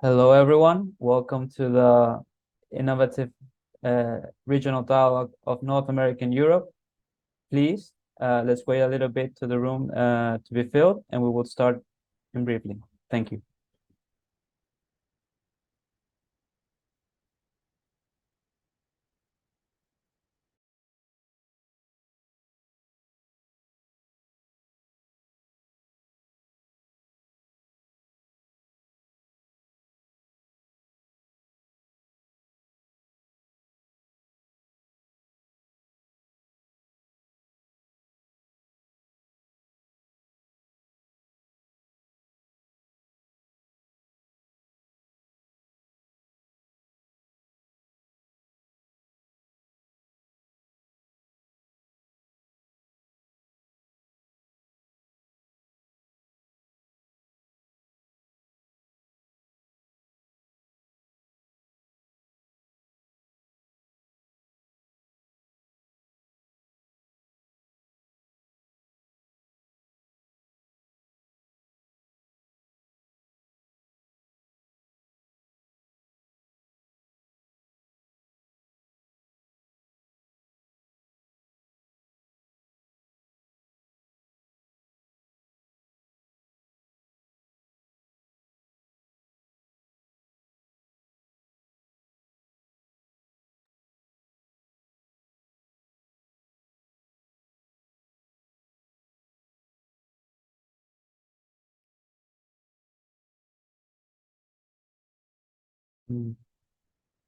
Hello, everyone. Welcome to the Innovative Regional Dialogue of North America and Europe. Please, let's wait a little bit to the room to be filled, and we will start in briefly. Thank you.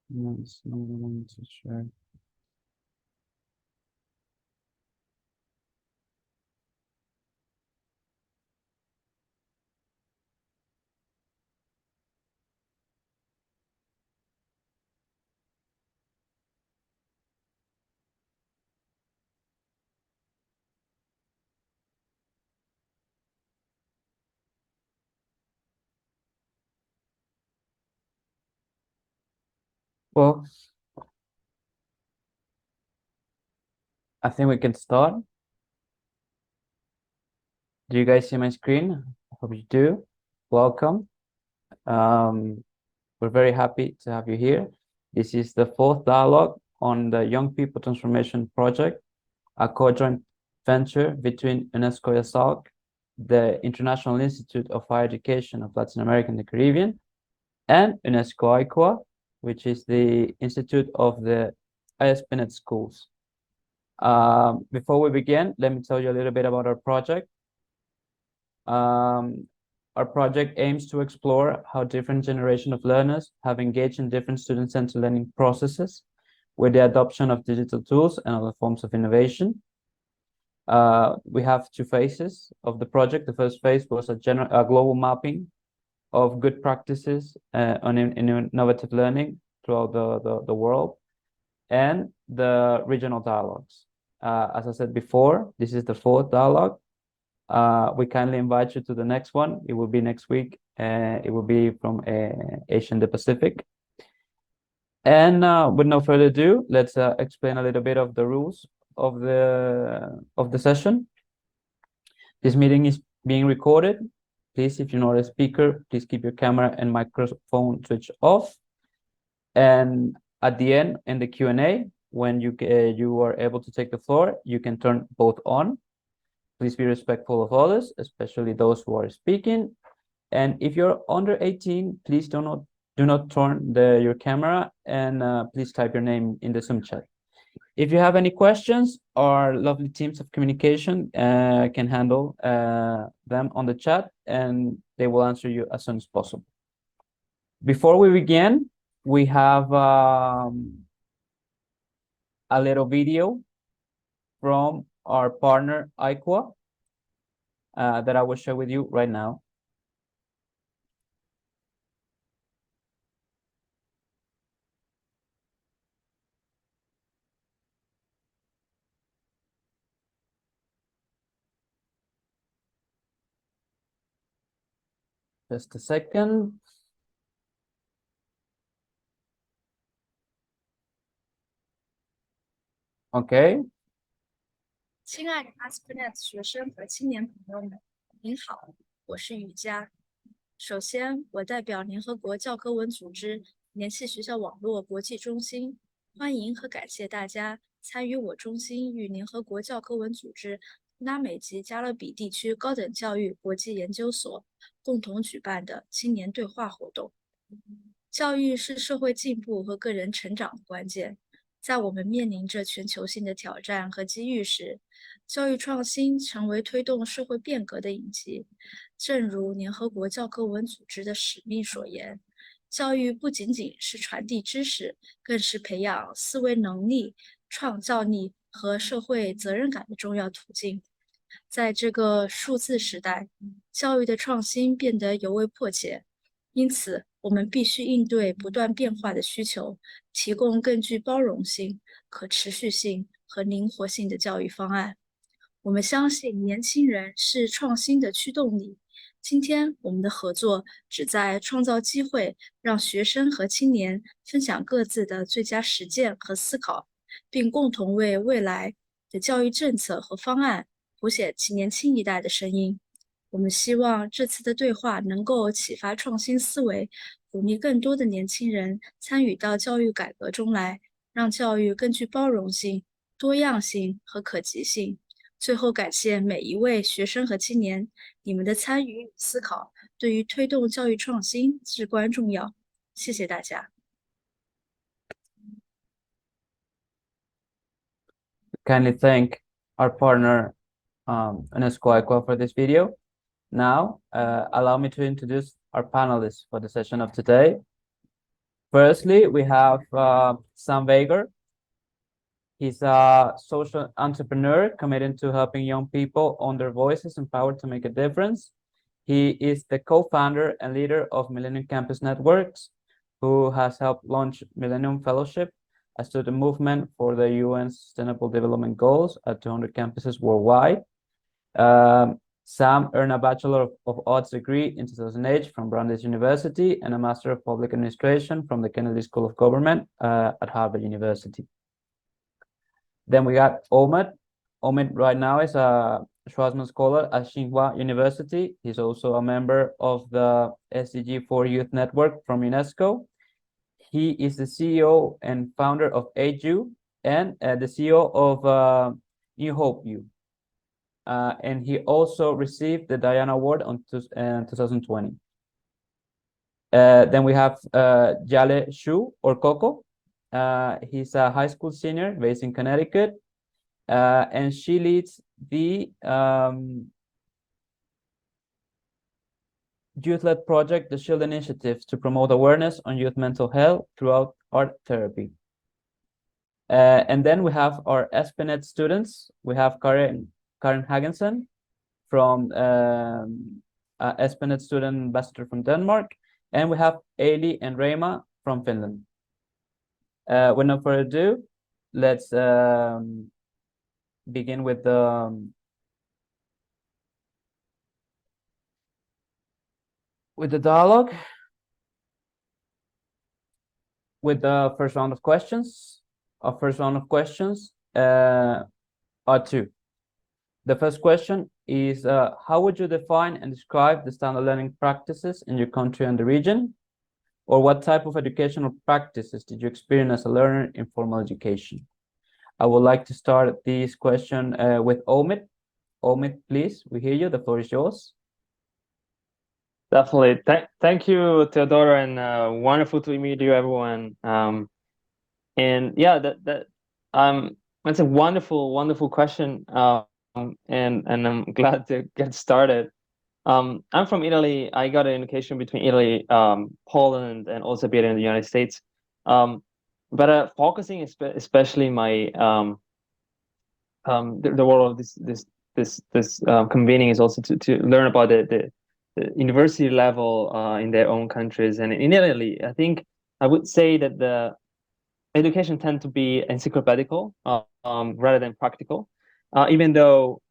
Yes, no one to share. Well, I think we can start. Do you guys see my screen? I hope you do. Welcome. We're very happy to have you here. This is the fourth dialogue on the Young People Transformation Project, a co-joint venture between UNESCO IESALC, the International Institute of Higher Education of Latin America and the Caribbean, and UNESCO ICUA, which is the Institute of the ASPnet schools. Before we begin, let me tell you a little bit about our project. Our project aims to explore how different generations of learners have engaged in different student-centered learning processes with the adoption of digital tools and other forms of innovation. We have two phases of the project. The first phase was a global mapping of good practices on innovative learning throughout the world, and the regional dialogues. As I said before, this is the fourth dialogue. We kindly invite you to the next one. It will be next week. It will be from Asia and the Pacific. And with no further ado, let's explain a little bit of the rules of the session. This meeting is being recorded. Please, if you're not a speaker, please keep your camera and microphone switched off. And at the end, in the Q&A, when you are able to take the floor, you can turn both on. Please be respectful of others, especially those who are speaking. And if you're under 18, please do not turn your camera, and please type your name in the Zoom chat. If you have any questions, our lovely teams of communication can handle them on the chat, and they will answer you as soon as possible. Before we begin, we have a little video from our partner, ICUA, that I will share with you right now. Just a second. Okay. 亲爱的 ASPnet 学生和青年朋友们，您好，我是雨佳。首先，我代表联合国教科文组织联系学校网络国际中心，欢迎和感谢大家参与我中心与联合国教科文组织拉美及加勒比地区高等教育国际研究所共同举办的青年对话活动。教育是社会进步和个人成长的关键。在我们面临着全球性的挑战和机遇时，教育创新成为推动社会变革的引擎。正如联合国教科文组织的使命所言，教育不仅仅是传递知识，更是培养思维能力、创造力和社会责任感的重要途径。在这个数字时代，教育的创新变得尤为迫切，因此，我们必须应对不断变化的需求，提供更具包容性、可持续性和灵活性的教育方案。我们相信年轻人是创新的驱动力。今天，我们的合作旨在创造机会，让学生和青年分享各自的最佳实践和思考，并共同为未来的教育政策和方案谱写其年轻一代的声音。我们希望这次的对话能够启发创新思维，鼓励更多的年轻人参与到教育改革中来，让教育更具包容性、多样性和可及性。最后，感谢每一位学生和青年，你们的参与与思考对于推动教育创新至关重要。谢谢大家。Kindly thank our partner, UNESCO ICUA for this video. Now, allow me to introduce our panelists for the session of today. Firstly, we have Sam Vager. He's a social entrepreneur committed to helping young people own their voices and power to make a difference. He is the co-founder and leader of Millennium Campus Networks, who has helped launch Millennium Fellowship, a student movement for the UN Sustainable Development Goals at 200 campuses worldwide. Sam earned a Bachelor of Arts degree in 2008 from Brandeis University and a Master of Public Administration from the Kennedy School of Government at Harvard University. Then we got Omid. Omid right now is a Schwarzman Scholar at Tsinghua University. He's also a member of the SDG 4 Youth Network from UNESCO. He is the CEO and founder of HED-ES and the CEO of New Hope U. And he also received the Diana Award in 2020. Then we have Jale Shu or Coco. He's a high school senior based in Connecticut, and she leads the youth-led project, the Shield Initiative, to promote awareness on youth mental health throughout art therapy. And then we have our ASPnet students. We have Karen Hagensen from ASPnet student ambassador from Denmark, and we have Ailey and Reima from Finland. With no further ado, let's begin with the dialogue. With the first round of questions. Our first round of questions are two. The first question is, how would you define and describe the standard learning practices in your country and the region? Or what type of educational practices did you experience as a learner in formal education? I would like to start this question with Omid. Omid, please, we hear you. The floor is yours. Definitely. Thank you, Theodora, and wonderful to meet you, everyone. And yeah, that's a wonderful question. And I'm glad to get started. I'm from Italy. I got an education between Italy, Poland, and also being in the United States. But focusing especially my the world of this convening is also to learn about the university level in their own countries. And in Italy, I think I would say that the education tend to be encyclopedical rather than practical, even though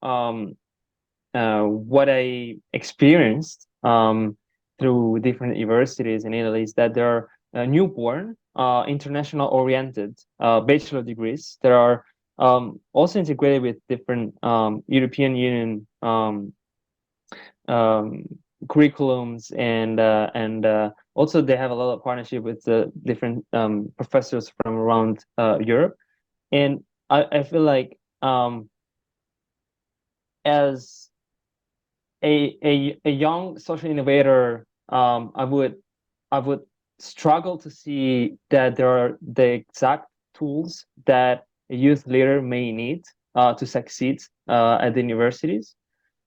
what I experienced through different universities in Italy is that there are newborn, international oriented bachelor degrees that are also integrated with different European Union curriculums, and also they have a lot of partnership with the different professors from around Europe. And I feel like as a young social innovator, I would struggle to see that there are the exact tools that a youth leader may need to succeed at the universities.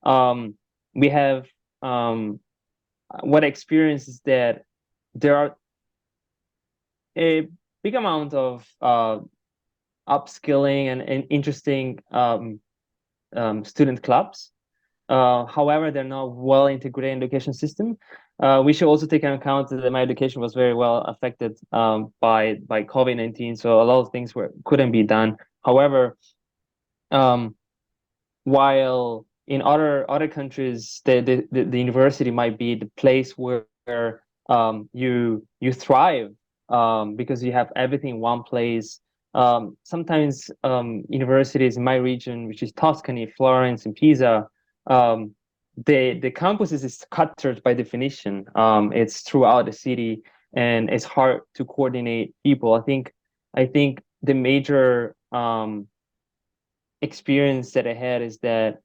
We have what I experience is that there are a big amount of upskilling and interesting student clubs. However, they're not well integrated in the education system. We should also take into account that my education was very well affected by COVID-19, so a lot of things couldn't be done. However, while in other countries, the university might be the place where you thrive because you have everything in one place. Sometimes universities in my region, which is Tuscany, Florence, and Pisa, the campuses is scattered by definition. It's throughout the city, and it's hard to coordinate people. I think the major experience that I had is that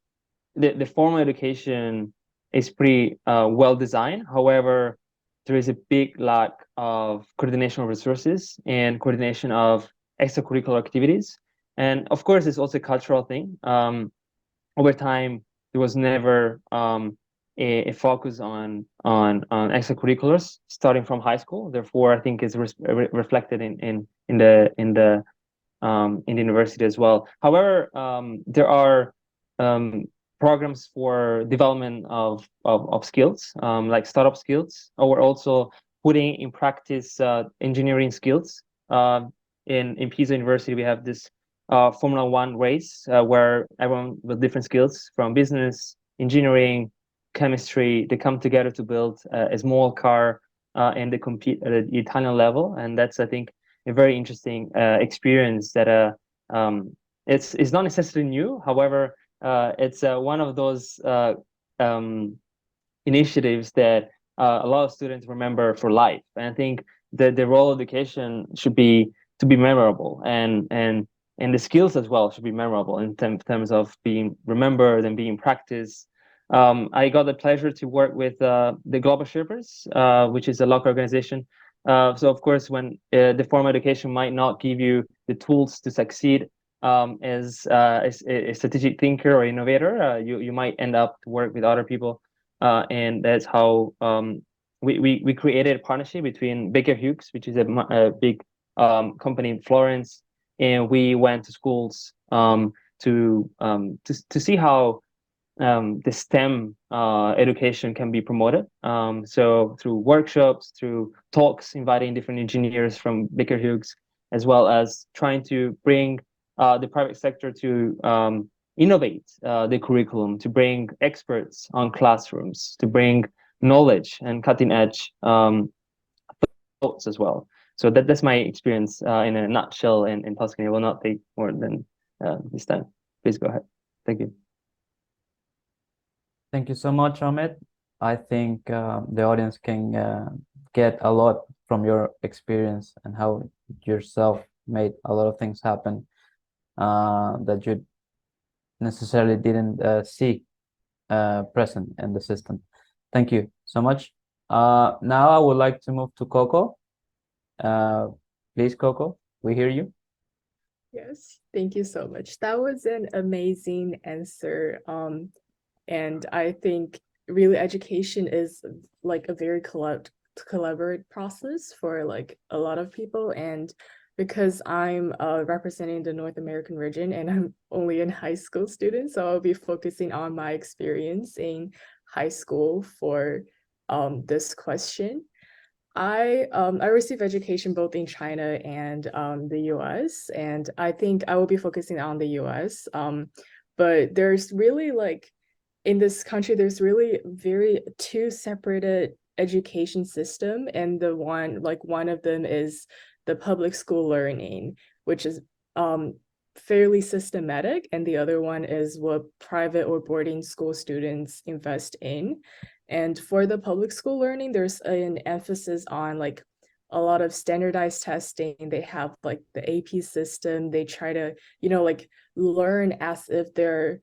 the formal education is pretty well designed. However, there is a big lack of coordination of resources and coordination of extracurricular activities. And of course, it's also a cultural thing. Over time, there was never a focus on extracurriculars starting from high school. Therefore, I think it's reflected in the university as well. However, there are programs for development of skills, like startup skills, or we're also putting in practice engineering skills. In Pisa University, we have this Formula One race where everyone with different skills from business, engineering, chemistry, they come together to build a small car, and they compete at the Italian level. And that's, I think, a very interesting experience that it's not necessarily new. However, it's one of those initiatives that a lot of students remember for life. And I think that the role of education should be to be memorable, and the skills as well should be memorable in terms of being remembered and being practiced. I got the pleasure to work with the Global Sherpas, which is a local organization. So of course, when the formal education might not give you the tools to succeed as a strategic thinker or innovator, you might end up to work with other people, and that's how we created a partnership between Baker Hughes, which is a big company in Florence, and we went to schools to see how the STEM education can be promoted. So through workshops, through talks, inviting different engineers from Baker Hughes, as well as trying to bring the private sector to innovate the curriculum, to bring experts on classrooms, to bring knowledge and cutting edge thoughts as well. So that's my experience in a nutshell in Tuscany. I will not take more than this time. Please go ahead. Thank you. Thank you so much, Ahmed. I think the audience can get a lot from your experience and how yourself made a lot of things happen that you necessarily didn't see present in the system. Thank you so much. Now I would like to move to Coco. Please, Coco, we hear you. Yes, thank you so much. That was an amazing answer. And I think really education is like a very collaborative process for like a lot of people. And because I'm representing the North American region and I'm only a high school student, so I'll be focusing on my experience in high school for this question. I received education both in China and the US, and I think I will be focusing on the US. But there's really like in this country, there's really very two separated education system, and one of them is the public school learning, which is fairly systematic, and the other one is what private or boarding school students invest in. And for the public school learning, there's an emphasis on like a lot of standardized testing. They have like the AP system. They try to, like learn as if they're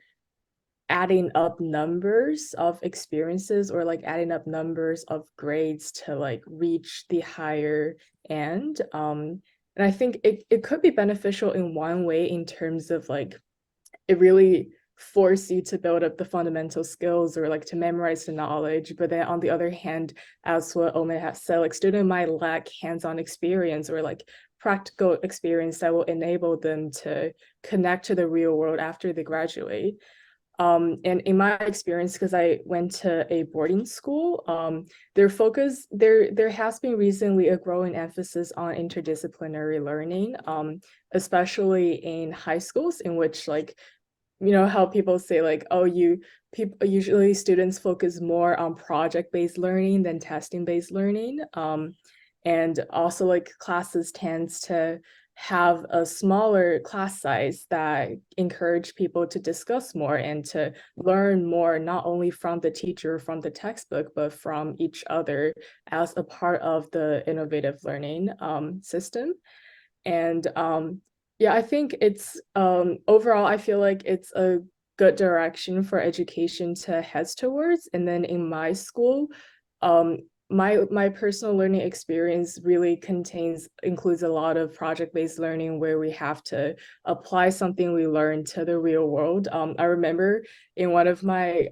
adding up numbers of experiences or like adding up numbers of grades to like reach the higher end. And I think it could be beneficial in one way in terms of like it really force you to build up the fundamental skills or like to memorize the knowledge. But then on the other hand, as what Omen has said, like student might lack hands-on experience or like practical experience that will enable them to connect to the real world after they graduate. And in my experience, because I went to a boarding school, there has been recently a growing emphasis on interdisciplinary learning, especially in high schools, in which like, how people say like, oh, usually students focus more on project-based learning than testing-based learning. And also like classes tends to have a smaller class size that encourage people to discuss more and to learn more, not only from the teacher, from the textbook, but from each other as a part of the innovative learning system. And yeah, I think it's overall, I feel like it's a good direction for education to head towards. And then in my school, my personal learning experience really includes a lot of project-based learning where we have to apply something we learned to the real world. I remember in one of my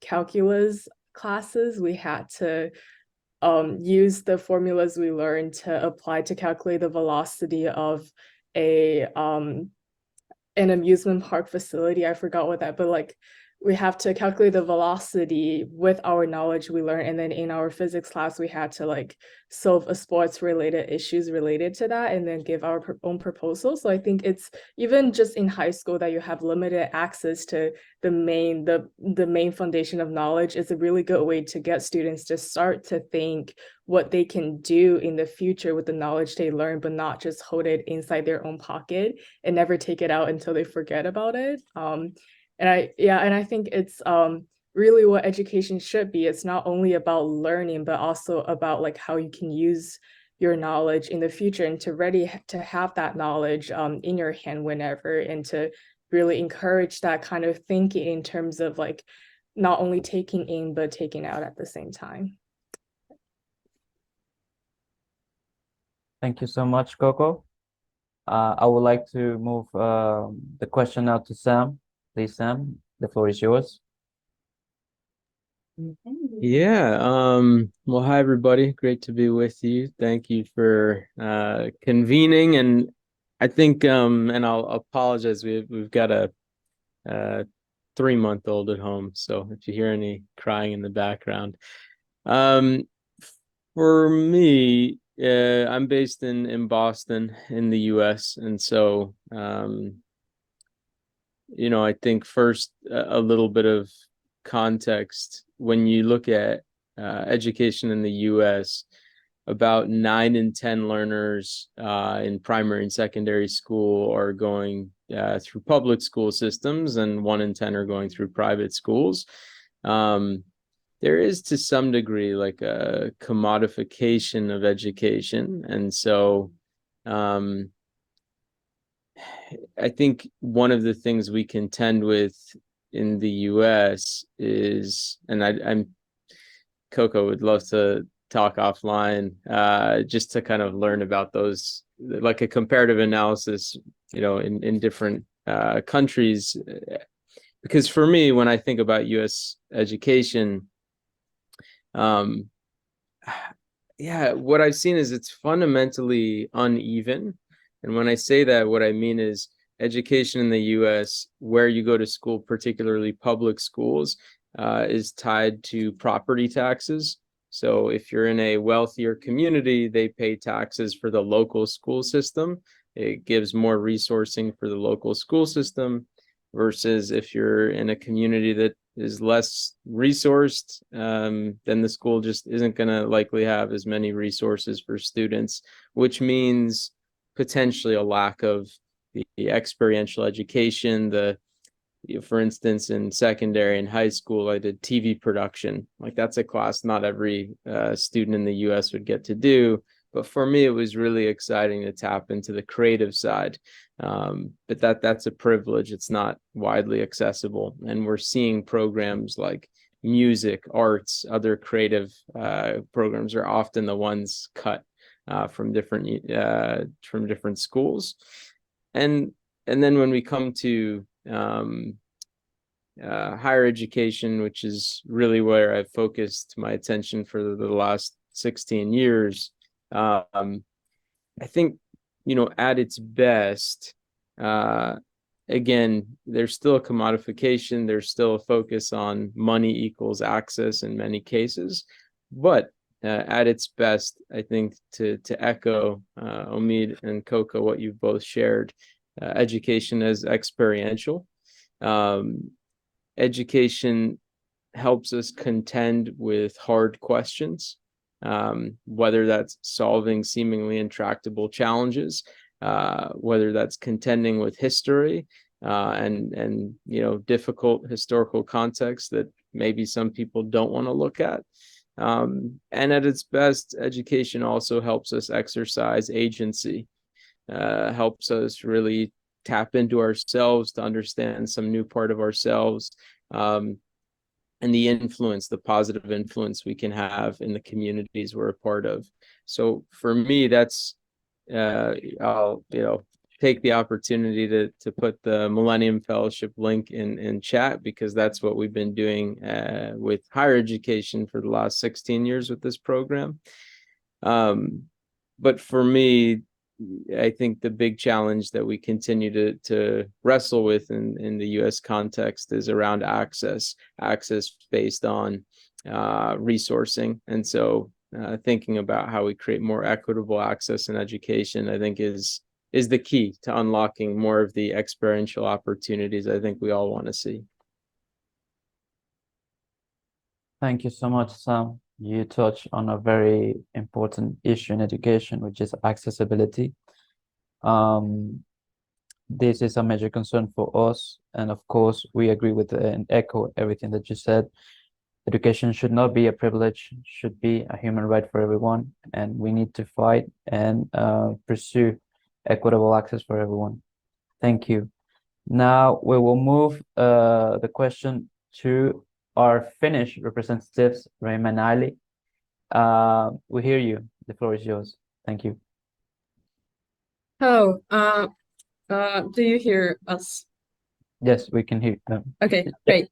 calculus classes, we had to use the formulas we learned to apply to calculate the velocity of an amusement park facility. I forgot what that, but like we have to calculate the velocity with our knowledge we learned. And then in our physics class, we had to like solve a sports related issues related to that and then give our own proposal. So I think it's even just in high school that you have limited access to the main foundation of knowledge. Is a really good way to get students to start to think what they can do in the future with the knowledge they learn, but not just hold it inside their own pocket and never take it out until they forget about it. And I think it's really what education should be. It's not only about learning, but also about like how you can use your knowledge in the future and to have that knowledge in your hand whenever, and to really encourage that kind of thinking in terms of like not only taking in, but taking out at the same time. Thank you so much, Coco. I would like to move the question now to Sam. Please, Sam, the floor is yours. Yeah, well, hi everybody. Great to be with you. Thank you for convening. And I think and I'll apologize, we've got a 3-month-old at home, so if you hear any crying in the background. For me, I'm based in Boston in the US, and so I think first a little bit of context. When you look at education in the US, about 9 in 10 learners in primary and secondary school are going through public school systems, and 1 in 10 are going through private schools. There is to some degree like a commodification of education, and so I think one of the things we contend with in the US is, and I'm Coco would love to talk offline just to kind of learn about those, like a comparative analysis, in different countries. Because for me, when I think about US education, what I've seen is it's fundamentally uneven. And when I say that, what I mean is education in the US, where you go to school, particularly public schools, is tied to property taxes. So if you're in a wealthier community, they pay taxes for the local school system. It gives more resourcing for the local school system, versus if you're in a community that is less resourced, then the school just isn't going to likely have as many resources for students, which means potentially a lack of the experiential education, the for instance, in secondary and high school, I did TV production. Like that's a class not every student in the US would get to do. But for me, it was really exciting to tap into the creative side. But that's a privilege. It's not widely accessible. And we're seeing programs like music, arts, other creative programs are often the ones cut from different schools. And then when we come to higher education, which is really where I've focused my attention for the last 16 years, I think, at its best, again, there's still a commodification, there's still a focus on money equals access in many cases, but at its best, I think to echo Omid and Coco, what you've both shared, education is experiential. Education helps us contend with hard questions, whether that's solving seemingly intractable challenges, whether that's contending with history and difficult historical contexts that maybe some people don't want to look at. And at its best, education also helps us exercise agency, helps us really tap into ourselves to understand some new part of ourselves, and the positive influence we can have in the communities we're a part of. So for me, that's I'll take the opportunity to put the Millennium Fellowship link in chat, because that's what we've been doing with higher education for the last 16 years with this program. But for me, I think the big challenge that we continue to wrestle with in the US context is around access based on resourcing. And so thinking about how we create more equitable access in education, I think is the key to unlocking more of the experiential opportunities I think we all want to see. Thank you so much, Sam. You touch on a very important issue in education, which is accessibility. This is a major concern for us, and of course, we agree with and echo everything that you said. Education should not be a privilege, should be a human right for everyone, and we need to fight and pursue equitable access for everyone. Thank you. Now we will move the question to our Finnish representatives, Reima and Ali. We hear you. The floor is yours. Thank you. Hello. Do you hear us? Yes, we can hear them. Okay, great.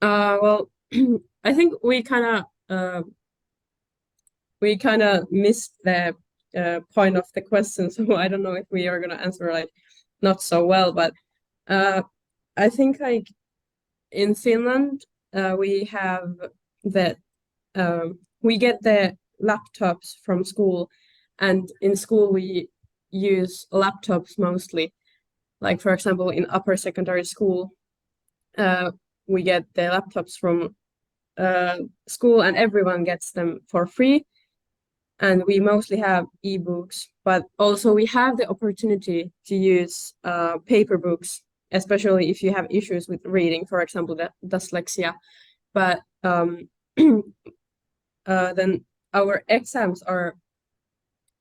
Well, I think we kind of missed the point of the question, so I don't know if we are gonna answer like not so well, but I think like in Finland we have that we get the laptops from school, and in school we use laptops mostly. Like for example, in upper secondary school, we get the laptops from school, and everyone gets them for free. And we mostly have ebooks, but also we have the opportunity to use paper books, especially if you have issues with reading, for example, dyslexia. But then our exams are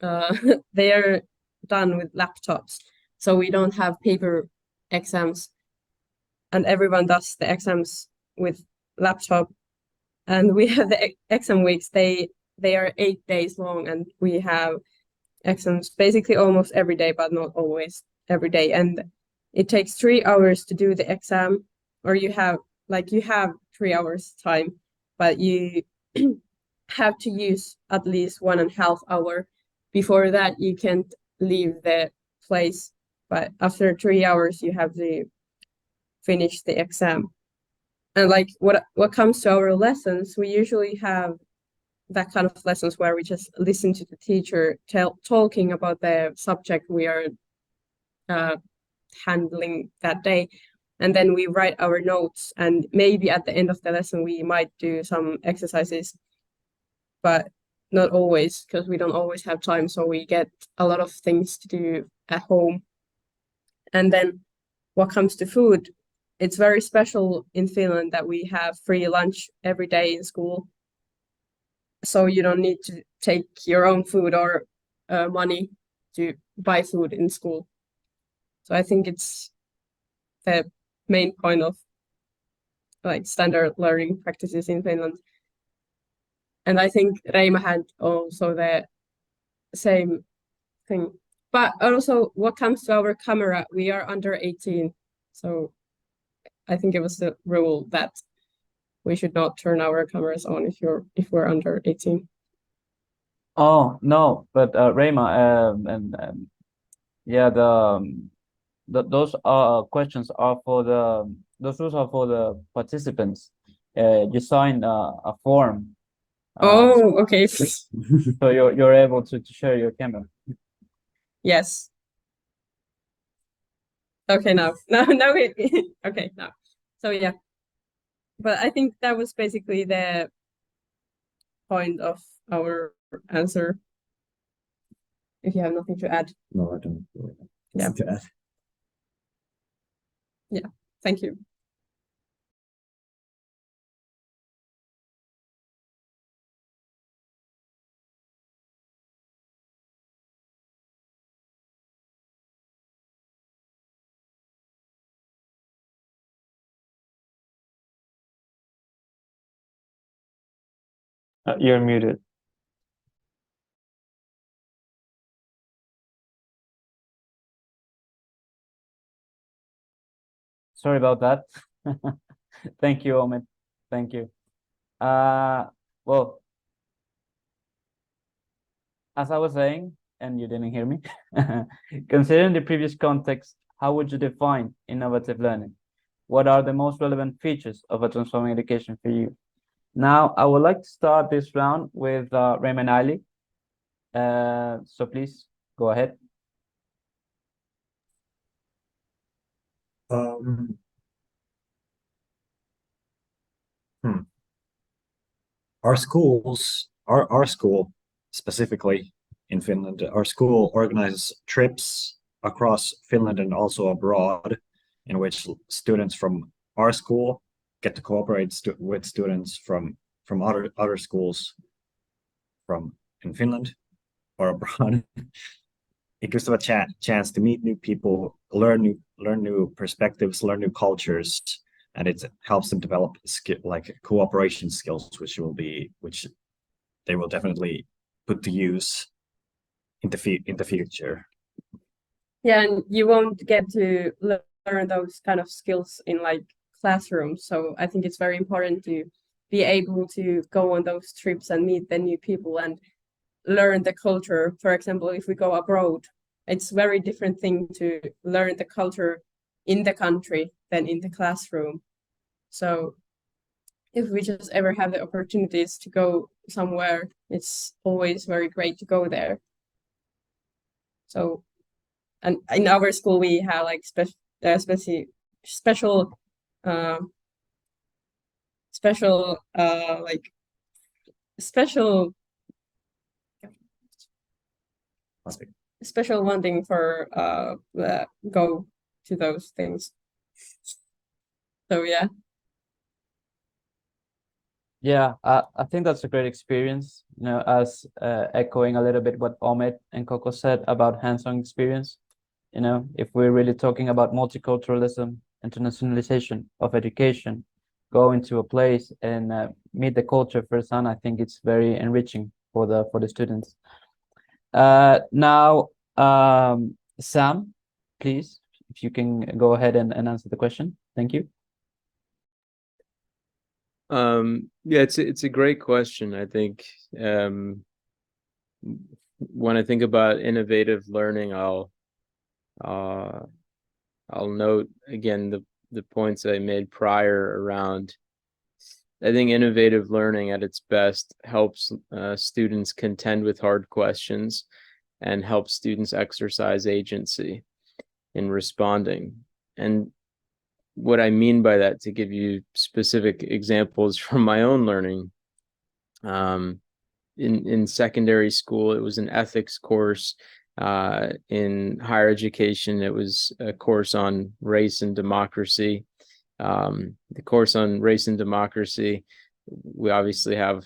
they are done with laptops, so we don't have paper exams, and everyone does the exams with laptop. And we have the exam weeks, they are 8 days long, and we have exams basically almost every day, but not always every day. And it takes 3 hours to do the exam, or you have 3 hours time, but you have to use at least 1.5 hours. Before that, you can't leave the place, but after 3 hours, you have to finish the exam. And like what comes to our lessons, we usually have that kind of lessons where we just listen to the teacher talking about the subject we are handling that day, and then we write our notes, and maybe at the end of the lesson we might do some exercises, but not always, because we don't always have time, so we get a lot of things to do at home. And then what comes to food, it's very special in Finland that we have free lunch every day in school. So you don't need to take your own food or money to buy food in school. So I think it's the main point of like standard learning practices in Finland. And I think Reima had also the same thing. But also what comes to our camera, we are under 18. So I think it was the rule that we should not turn our cameras on if we're under 18. Oh no, but Reima, yeah, those questions are for those rules are for the participants. You sign a form. Oh, okay. So you're able to share your camera. Yes. Okay, now okay, now. So yeah. But I think that was basically the point of our answer. If you have nothing to add. No, I don't. Yeah. To add. Yeah, thank you. You're muted. Sorry about that. Thank you, Omid. Thank you. Well, as I was saying, and you didn't hear me, considering the previous context, how would you define innovative learning? What are the most relevant features of a transforming education for you? Now, I would like to start this round with Raymond Ali. So please go ahead. Our schools, our school specifically in Finland, our school organizes trips across Finland and also abroad, in which students from our school get to cooperate with students from other schools in Finland or abroad. It gives them a chance to meet new people, learn new perspectives, learn new cultures, and it helps them develop like cooperation skills, which they will definitely put to use in the future. Yeah, and you won't get to learn those kind of skills in like classrooms. So I think it's very important to be able to go on those trips and meet the new people and learn the culture. For example, if we go abroad, it's very different thing to learn the culture in the country than in the classroom. So if we just ever have the opportunities to go somewhere, it's always very great to go there. So, and in our school we have like special wanting for go to those things. So yeah. Yeah, I think that's a great experience, you know, as echoing a little bit what Omid and Coco said about hands-on experience. You know, if we're really talking about multiculturalism, internationalization of education, go into a place and meet the culture firsthand, I think it's very enriching for the students. Now, Sam, please, if you can go ahead and answer the question. Thank you. Yeah, it's a great question. I think when I think about innovative learning, I'll note again the points I made prior around. I think innovative learning at its best helps students contend with hard questions and helps students exercise agency in responding. And what I mean by that, to give you specific examples from my own learning, in secondary school, it was an ethics course. In higher education, it was a course on race and democracy. The course on race and democracy, we obviously have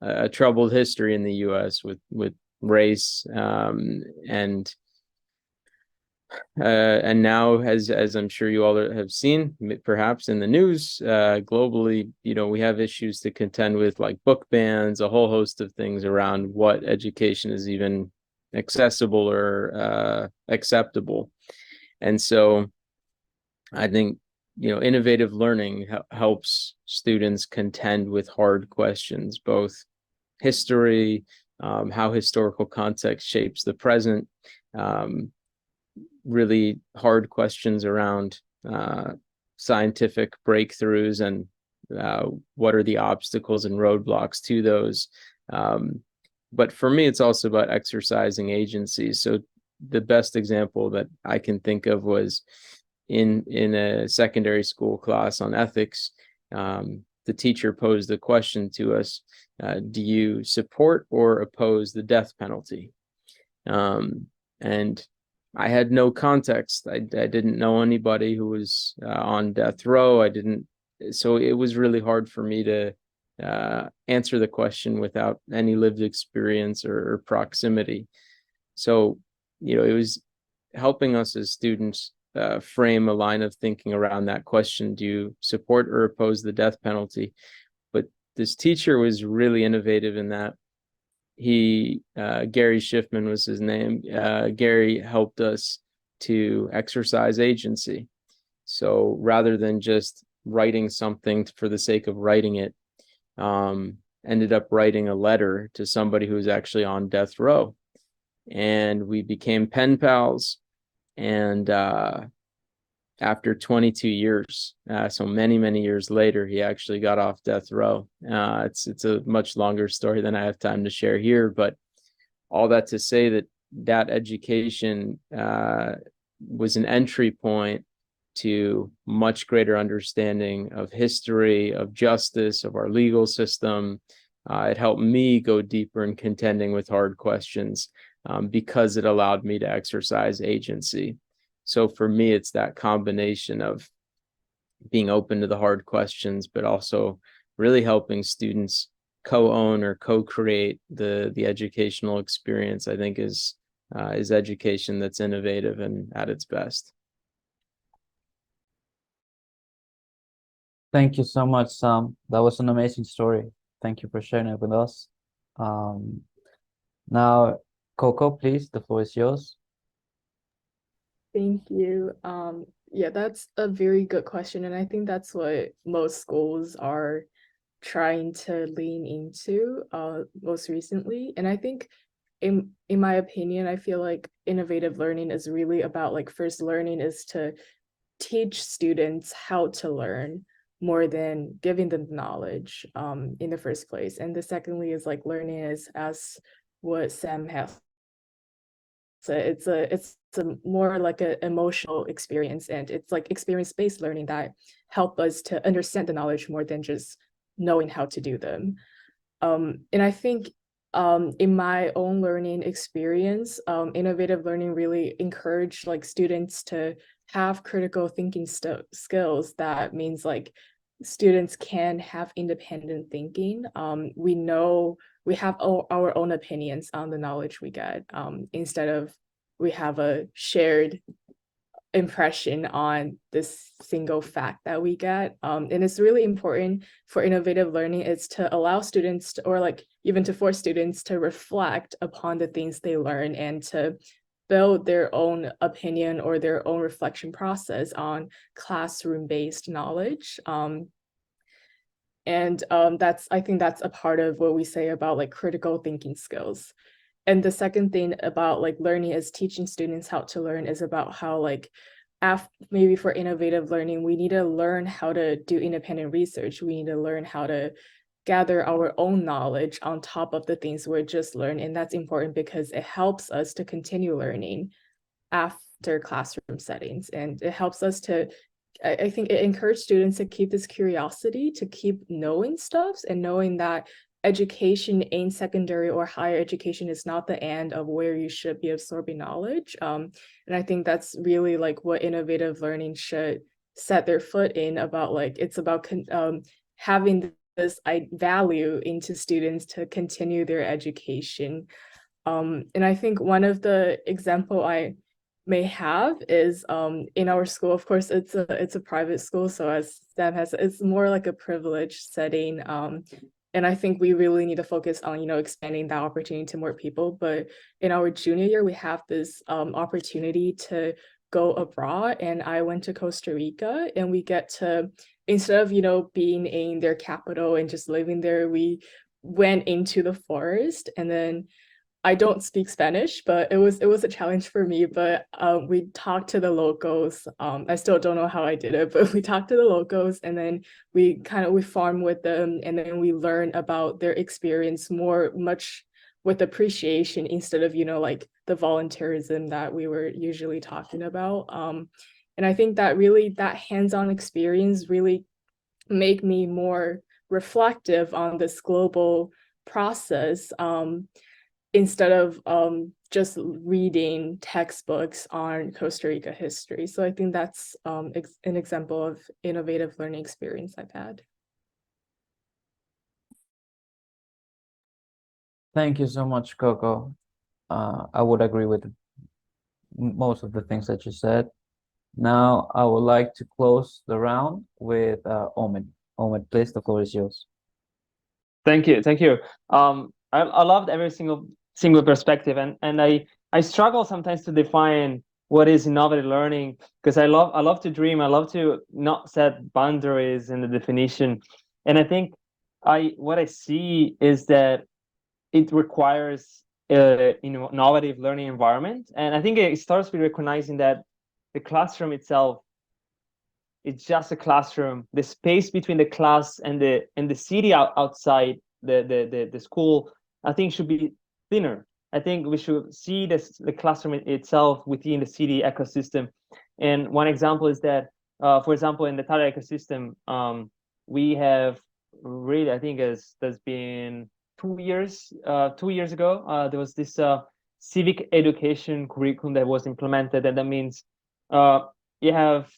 a troubled history in the US with race, and now, as I'm sure you all have seen, perhaps in the news, globally, we have issues to contend with, like book bans, a whole host of things around what education is even accessible or acceptable. And so I think, innovative learning helps students contend with hard questions, both history, how historical context shapes the present, really hard questions around scientific breakthroughs and what are the obstacles and roadblocks to those. But for me, it's also about exercising agency. So the best example that I can think of was in a secondary school class on ethics. The teacher posed the question to us, do you support or oppose the death penalty? And I had no context. I didn't know anybody who was on death row. So it was really hard for me to answer the question without any lived experience or proximity. So, it was helping us as students frame a line of thinking around that question: do you support or oppose the death penalty? But this teacher was really innovative in that. Gary Schiffman was his name. Gary helped us to exercise agency. So rather than just writing something for the sake of writing it, ended up writing a letter to somebody who was actually on death row. And we became pen pals. And after 22 years, so many years later, he actually got off death row. It's a much longer story than I have time to share here, but all that to say that education was an entry point to much greater understanding of history, of justice, of our legal system. It helped me go deeper in contending with hard questions because it allowed me to exercise agency. So for me, it's that combination of being open to the hard questions, but also really helping students co-own or co-create the educational experience, I think is education that's innovative and at its best. Thank you so much, Sam. That was an amazing story. Thank you for sharing it with us. Now, Coco, please, the floor is yours. Thank you. Yeah, that's a very good question. And I think that's what most schools are trying to lean into most recently. And I think in my opinion, I feel like innovative learning is really about, like, first, learning is to teach students how to learn more than giving them knowledge in the first place. And the secondly is, like, learning is, as what Sam has said, it's a more like an emotional experience, and it's like experience-based learning that help us to understand the knowledge more than just knowing how to do them. And I think in my own learning experience, innovative learning really encouraged, like, students to have critical thinking skills. That means, like, students can have independent thinking. We know we have our own opinions on the knowledge we get, instead of we have a shared impression on this single fact that we get. And it's really important for innovative learning is to allow students to, or like even to force students to reflect upon the things they learn and to build their own opinion or their own reflection process on classroom-based knowledge. I think that's a part of what we say about, like, critical thinking skills. And the second thing about, like, learning is teaching students how to learn is about how, like, maybe for innovative learning, we need to learn how to do independent research. We need to learn how to gather our own knowledge on top of the things we're just learning. And that's important because it helps us to continue learning after classroom settings. And it helps us to, I think it encourages students to keep this curiosity, to keep knowing stuff and knowing that education in secondary or higher education is not the end of where you should be absorbing knowledge. And I think that's really, like, what innovative learning should set their foot in about like it's about having this value into students to continue their education. And I think one of the example I may have is in our school, of course, it's a private school, so as Stan has, it's more like a privileged setting. And I think we really need to focus on, you know, expanding that opportunity to more people. But in our junior year, we have this opportunity to go abroad, and I went to Costa Rica, and we get to, instead of, you know, being in their capital and just living there, we went into the forest. And then I don't speak Spanish, but it was a challenge for me. But we talked to the locals. I still don't know how I did it, but we talked to the locals, and then we farm with them, and then we learn about their experience much with appreciation instead of, you know, like the volunteerism that we were usually talking about. And I think that really that hands-on experience really make me more reflective on this global process. Instead of just reading textbooks on Costa Rica history. So I think that's an example of innovative learning experience I've had. Thank you so much, Coco. I would agree with most of the things that you said. Now, I would like to close the round with Omid. Omid, please, the floor is yours. Thank you. I loved every single perspective, and I struggle sometimes to define what is innovative learning, because I love to dream. I love to not set boundaries in the definition, and I think what I see is that it requires innovative learning environment, and I think it starts with recognizing that the classroom itself, it's just a classroom. The space between the class and the city outside the school, I think, should be thinner. I think we should see the classroom itself within the city ecosystem. And one example is that, for example, in the Tara ecosystem, we have really, I think there's been 2 years, 2 years ago, there was this civic education curriculum that was implemented, and that means you have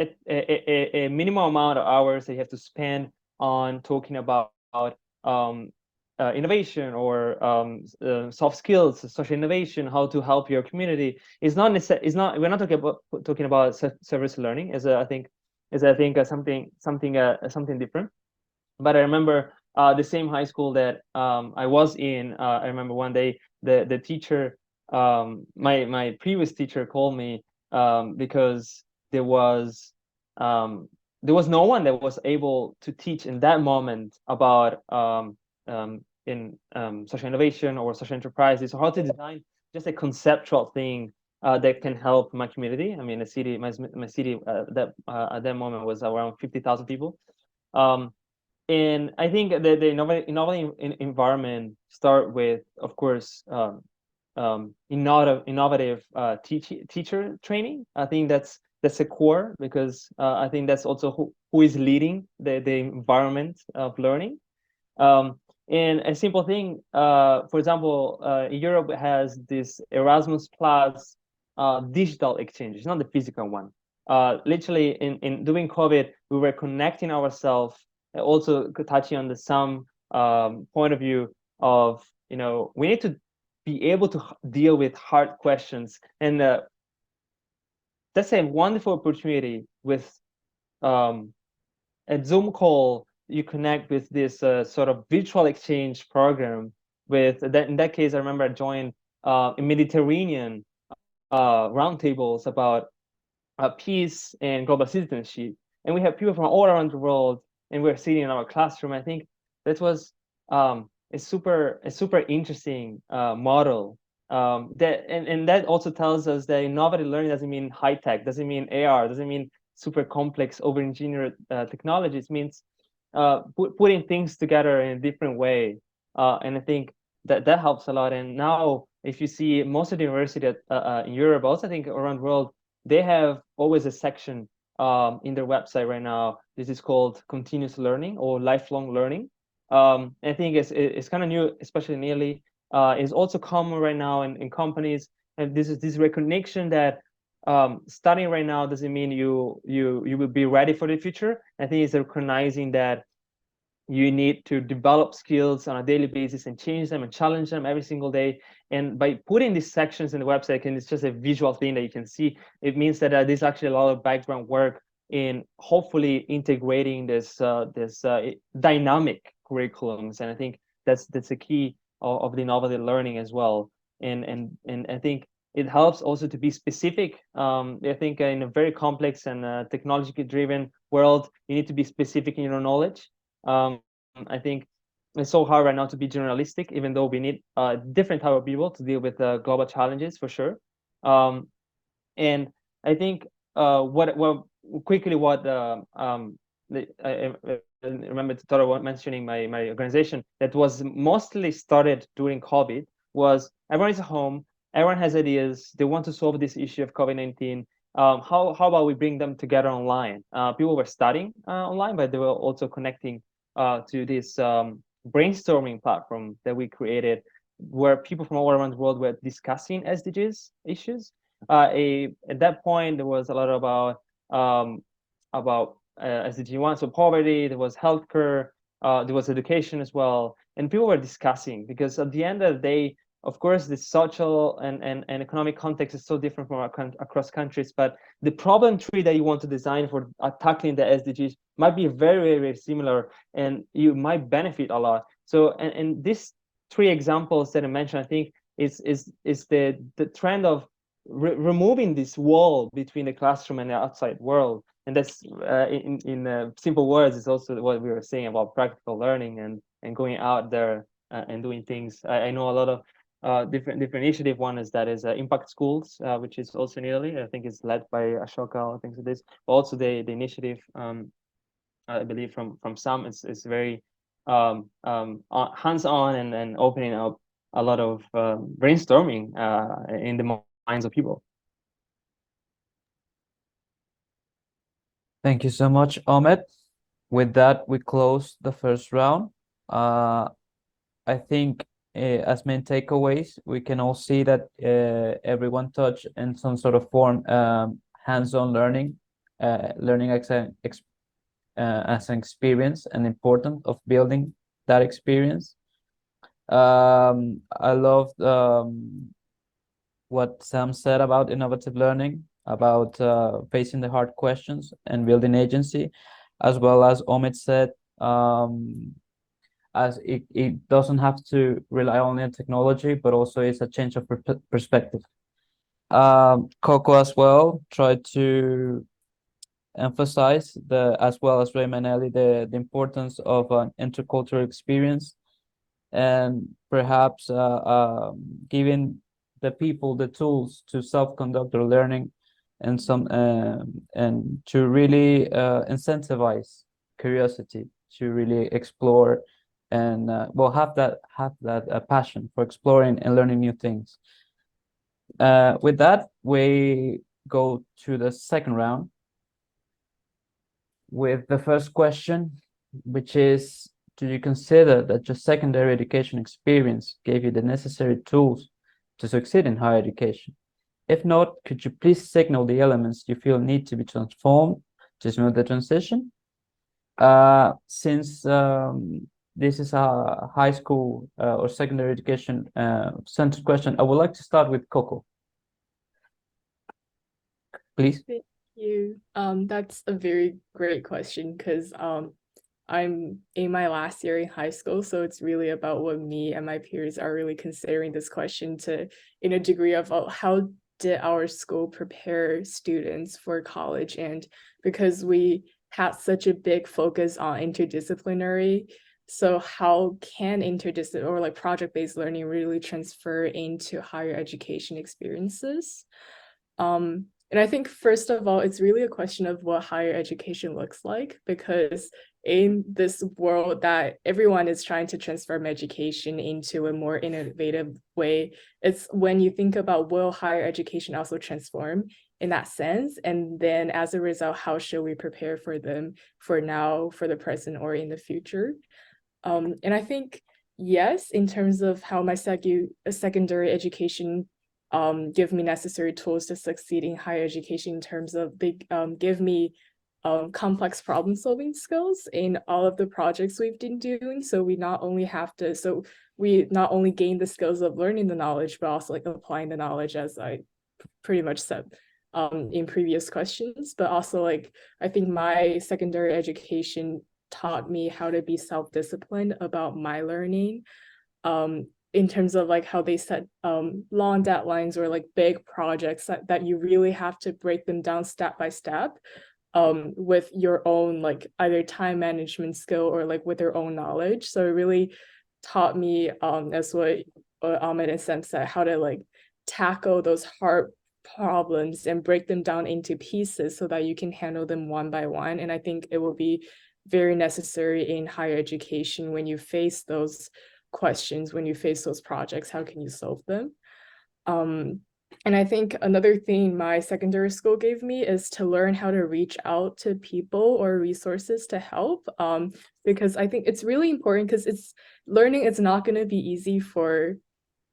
a minimal amount of hours that you have to spend on talking about innovation or soft skills, social innovation, how to help your community. It's not we're not talking about service learning as I think something different. But I remember the same high school that I was in. I remember one day the teacher, my previous teacher, called me because there was no one that was able to teach in that moment about social innovation or social enterprises, or how to design just a conceptual thing that can help my community. I mean, my city that at that moment was around 50,000 people. And I think the innovative environment start with, of course, innovative teacher training. I think that's a core, because I think that's also who is leading the environment of learning. And a simple thing, for example, Europe has this Erasmus Plus digital exchange. It's not the physical one. Literally, in during COVID, we were connecting ourselves, also touching on the some point of view of, we need to be able to deal with hard questions, and that's a wonderful opportunity. With a Zoom call, you connect with this sort of virtual exchange program. With that, in that case, I remember I joined a Mediterranean roundtables about peace and global citizenship, and we have people from all around the world, and we're sitting in our classroom. I think that was a super interesting model. That also tells us that innovative learning doesn't mean high tech, doesn't mean AR, doesn't mean super complex, over-engineered technologies. It means putting things together in a different way, and I think that helps a lot. And now, if you see most of the university in Europe, also I think around the world, they have always a section in their website right now. This is called continuous learning or lifelong learning. I think it's kind of new, especially in Italy. It's also common right now in companies, and this recognition that studying right now doesn't mean you will be ready for the future. I think it's recognizing that you need to develop skills on a daily basis and change them and challenge them every single day. And by putting these sections in the website, and it's just a visual thing that you can see, it means that there's actually a lot of background work in hopefully integrating this dynamic curriculums. And I think that's a key of the innovative learning as well. And I think it helps also to be specific. I think in a very complex and technologically driven world, you need to be specific in your knowledge. I think it's so hard right now to be generalistic, even though we need different type of people to deal with global challenges for sure. And I think what I remember Toro mentioning my organization that was mostly started during COVID was everyone is at home, everyone has ideas, they want to solve this issue of COVID-19. How about we bring them together online? People were studying online, but they were also connecting to this brainstorming platform that we created, where people from all around the world were discussing SDGs issues. At that point, there was a lot about SDG 1, so poverty, there was healthcare, there was education as well, and people were discussing, because at the end of the day, of course, the social and economic context is so different from across countries, but the problem tree that you want to design for tackling the SDGs might be very, very similar, and you might benefit a lot. So, and these three examples that I mentioned, I think is the trend of removing this wall between the classroom and the outside world. And that's in simple words, is also what we were saying about practical learning and going out there and doing things. I know a lot of different initiative. One is Impact Schools, which is also in Italy. I think it's led by Ashoka or things like this. But also the initiative, I believe from some, is very hands-on and opening up a lot of brainstorming in the minds of people. Thank you so much, Ahmed. With that, we close the first round. I think as main takeaways, we can all see that everyone touched in some sort of form hands-on learning, learning as an experience, and important of building that experience. I loved what Sam said about innovative learning, about facing the hard questions and building agency, as well as Ahmed said, as it doesn't have to rely only on technology, but also it's a change of perspective. Coco as well tried to emphasize as well as Ray Manelli, the importance of an intercultural experience, and perhaps giving the people the tools to self-conduct their learning and to really incentivize curiosity, to really explore and have that passion for exploring and learning new things. With that, we go to the second round with the first question, which is, do you consider that your secondary education experience gave you the necessary tools to succeed in higher education? If not, could you please signal the elements you feel need to be transformed to smooth the transition? Since this is a high school or secondary education centered question, I would like to start with Coco. Please. Thank you. That's a very great question, because I'm in my last year in high school, so it's really about what me and my peers are really considering this question in a degree of how did our school prepare students for college. And because we had such a big focus on interdisciplinary, so how can interdisciplinary or like project-based learning really transfer into higher education experiences? And I think, first of all, it's really a question of what higher education looks like, because in this world that everyone is trying to transform education into a more innovative way, it's when you think about, will higher education also transform in that sense? And then as a result, how should we prepare for them for now, for the present, or in the future? And I think, yes, in terms of how my secondary education give me necessary tools to succeed in higher education in terms of they give me complex problem solving skills in all of the projects we've been doing. So we not only gain the skills of learning the knowledge, but also like applying the knowledge, as I pretty much said in previous questions. But also like I think my secondary education taught me how to be self-disciplined about my learning, in terms of like how they set long deadlines or like big projects that you really have to break them down step by step, with your own like either time management skill or like with your own knowledge. So it really taught me, as what Ahmed and Sam said, how to like tackle those hard problems and break them down into pieces so that you can handle them one by one. And I think it will be very necessary in higher education when you face those questions, when you face those projects, how can you solve them? And I think another thing my secondary school gave me is to learn how to reach out to people or resources to help, because I think it's really important, because learning is not going to be easy for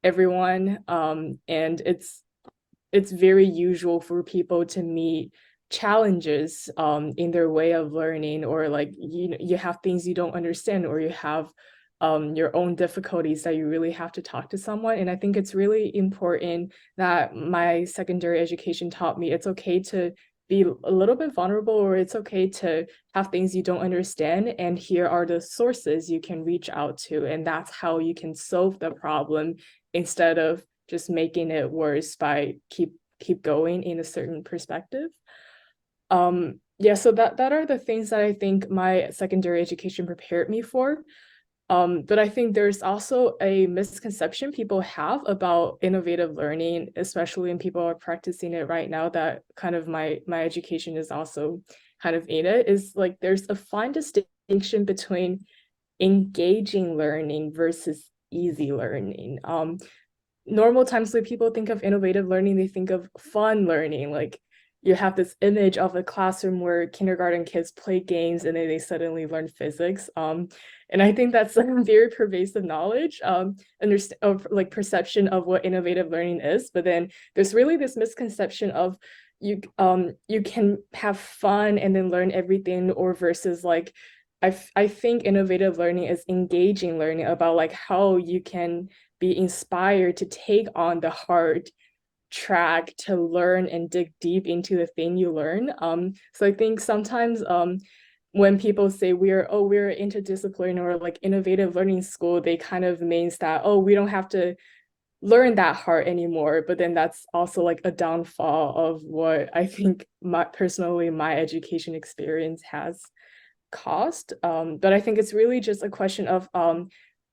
everyone, and it's very usual for people to meet challenges in their way of learning, or like you have things you don't understand, or you have your own difficulties that you really have to talk to someone. And I think it's really important that my secondary education taught me it's okay to be a little bit vulnerable, or it's okay to have things you don't understand, and here are the sources you can reach out to, and that's how you can solve the problem instead of just making it worse by keep going in a certain perspective. Yeah, so that are the things that I think my secondary education prepared me for. But I think there's also a misconception people have about innovative learning, especially when people are practicing it right now, that kind of my education is also kind of in it, is like there's a fine distinction between engaging learning versus easy learning. Normal times when people think of innovative learning, they think of fun learning, like you have this image of a classroom where kindergarten kids play games and then they suddenly learn physics. And I think that's a very pervasive knowledge, of like perception of what innovative learning is. But then there's really this misconception of you can have fun and then learn everything, or versus like I think innovative learning is engaging learning, about like how you can be inspired to take on the hard track to learn and dig deep into the thing you learn. So I think sometimes when people say we're interdisciplinary or like innovative learning school, they kind of means that, oh, we don't have to learn that hard anymore. But then that's also like a downfall of what I think my education experience has caused. But I think it's really just a question of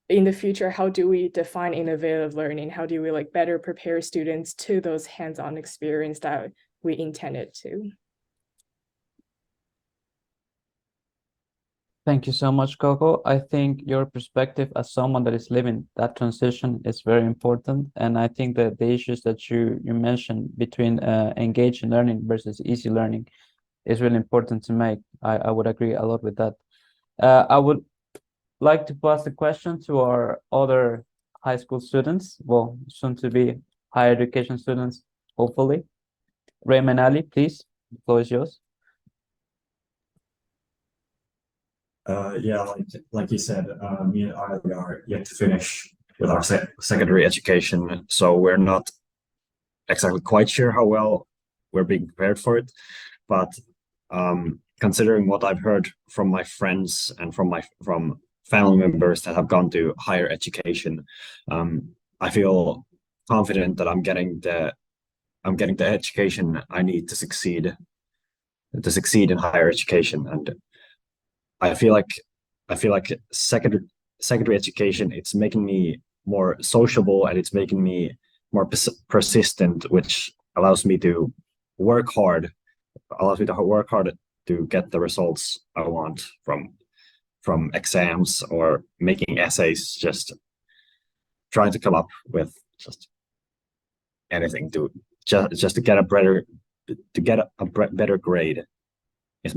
in the future, how do we define innovative learning? How do we like better prepare students to those hands-on experience that we intended to? Thank you so much, Coco. I think your perspective as someone that is living that transition is very important. And I think that the issues that you mentioned between engaged learning versus easy learning is really important to make. I would agree a lot with that. I would like to pass the question to our other high school students, well, soon to be higher education students, hopefully. Raymond Ali, please, the floor is yours. Yeah, like you said, me and I are yet to finish with our secondary education, so we're not exactly quite sure how well we're being prepared for it. But considering what I've heard from my friends and from family members that have gone to higher education, I feel confident that I'm getting the education I need to succeed in higher education. And I feel like secondary education, it's making me more sociable and it's making me more persistent, which allows me to work hard to get the results I want from exams or making essays, just trying to come up with just anything to just to get a better grade. It's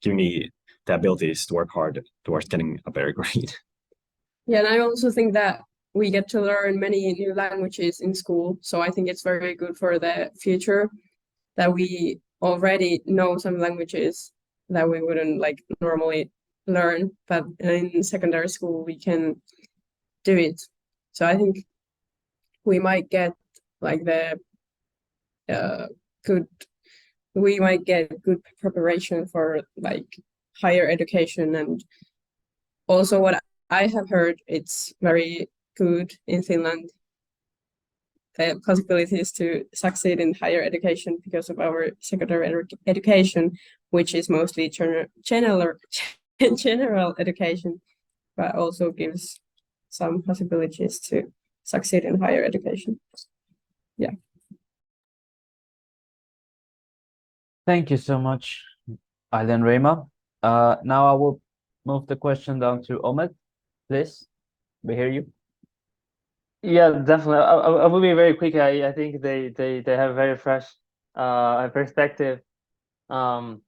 giving me the abilities to work hard towards getting a better grade. Yeah, and I also think that we get to learn many new languages in school. So I think it's very good for the future that we already know some languages that we wouldn't like normally learn, but in secondary school we can do it. So I think we might get like the we might get good preparation for like higher education. And also what I have heard, it's very good in Finland, the possibilities to succeed in higher education because of our secondary education, which is mostly general education, but also gives some possibilities to succeed in higher education. Yeah. Thank you so much, Aile and Reima. Now I will move the question down to Omid, please. We hear you. Yeah, definitely. I will be very quick. I think they have very fresh perspective. I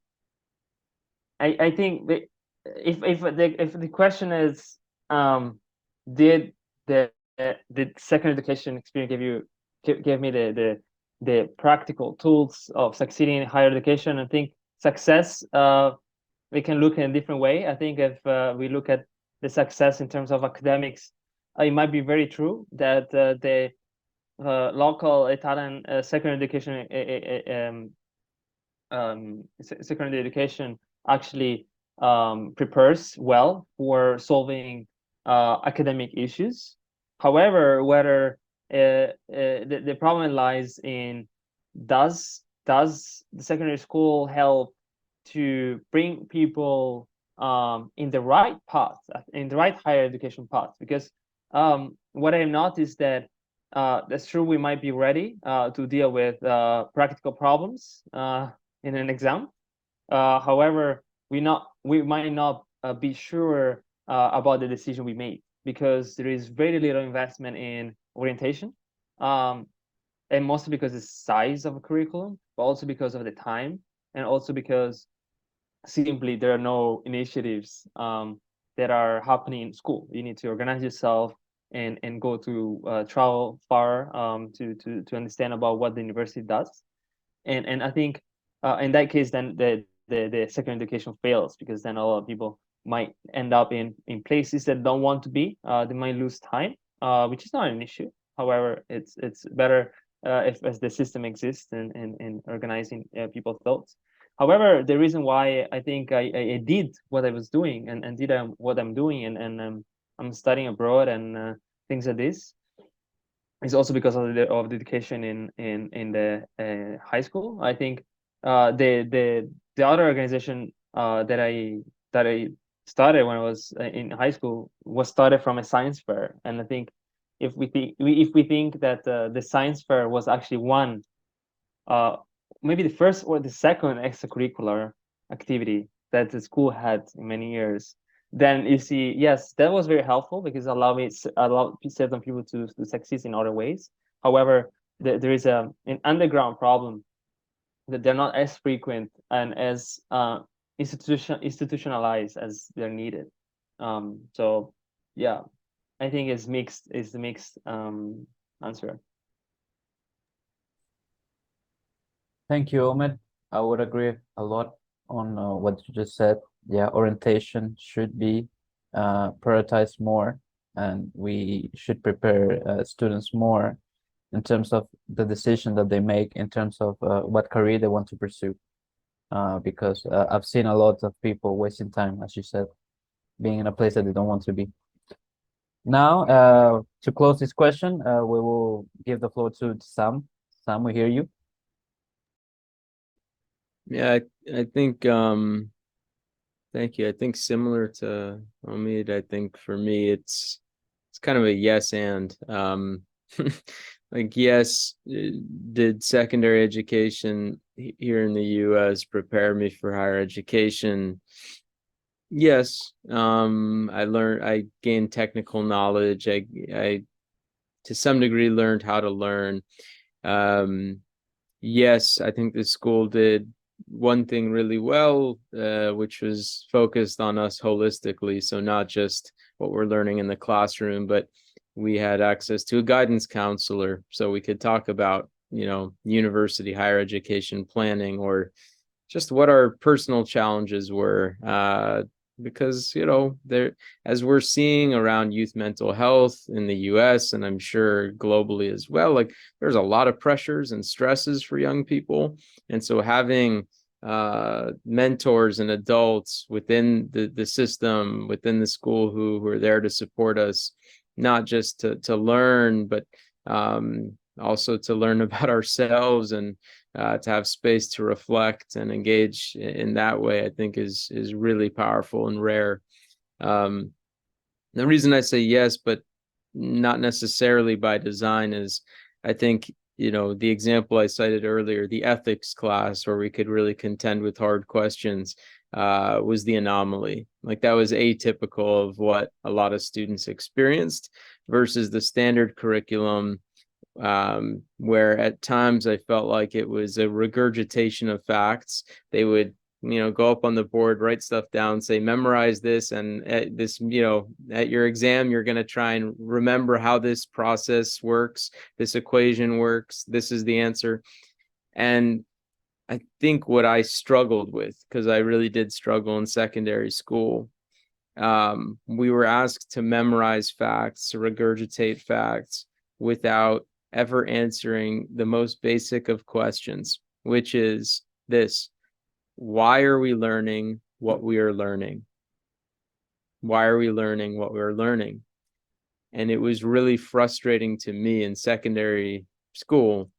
think if the question is did the secondary education experience give me the practical tools of succeeding in higher education, I think success we can look in a different way. I think if we look at the success in terms of academics, it might be very true that the local Italian secondary education actually prepares well for solving academic issues. However, whether the problem lies in does the secondary school help to bring people in the right path, in the right higher education path? Because what I noticed that that's true, we might be ready to deal with practical problems in an exam. However, we might not be sure about the decision we made, because there is very little investment in orientation, and mostly because of the size of a curriculum, but also because of the time, and also because simply there are no initiatives that are happening in school. You need to organize yourself and go to travel far to understand about what the university does. And I think in that case, then the secondary education fails, because then a lot of people might end up in places that don't want to be. They might lose time, which is not an issue. However, it's better if as the system exists in organizing people's thoughts. However, the reason why I think I did what I was doing and did what I'm doing and I'm studying abroad and things like this is also because of the education in the high school. I think the other organization that I started when I was in high school was started from a science fair, and I think if we think that the science fair was actually one, maybe the first or the second extracurricular activity that the school had in many years, then you see, yes, that was very helpful because it allowed certain people to succeed in other ways. However, there is an underground problem that they're not as frequent and as institutionalized as they're needed. So yeah, I think it's the mixed answer. Thank you, Omid. I would agree a lot on what you just said. Yeah, orientation should be prioritized more, and we should prepare students more in terms of the decision that they make in terms of what career they want to pursue. Because I've seen a lot of people wasting time, as you said, being in a place that they don't want to be. Now, to close this question, we will give the floor to Sam. Sam, we hear you. Yeah, I think thank you. I think similar to Omid, I think for me it's kind of a yes and like yes, did secondary education here in the US prepare me for higher education? Yes. I gained technical knowledge. I to some degree learned how to learn. Yes, I think the school did one thing really well, which was focused on us holistically. So not just what we're learning in the classroom, but we had access to a guidance counselor, so we could talk about, university, higher education planning, or just what our personal challenges were. Because, there, as we're seeing around youth mental health in the US, and I'm sure globally as well, like there's a lot of pressures and stresses for young people. And so having mentors and adults within the system, within the school, who are there to support us, not just to learn, but also to learn about ourselves, and to have space to reflect and engage in that way, I think is really powerful and rare. The reason I say yes, but not necessarily by design, is I think, the example I cited earlier, the ethics class, where we could really contend with hard questions, was the anomaly. Like that was atypical of what a lot of students experienced versus the standard curriculum, where at times I felt like it was a regurgitation of facts. They would, go up on the board, write stuff down, say, memorize this, and at this, at your exam, you're going to try and remember how this process works, this equation works, this is the answer. And I think what I struggled with, because I really did struggle in secondary school, we were asked to memorize facts, to regurgitate facts, without ever answering the most basic of questions, which is this: why are we learning what we are learning? Why are we learning what we're learning? And it was really frustrating to me in secondary school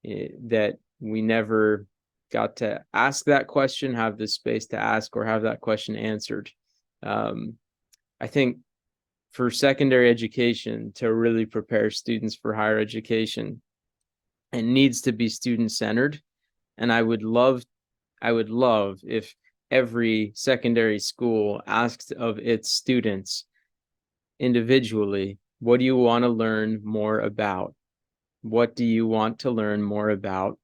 that we never got to ask that question, have the space to ask, or have that question answered. I think for secondary education to really prepare students for higher education, it needs to be student-centered. And I would love if every secondary school asked of its students individually, what do you want to learn more about? What do you want to learn more about?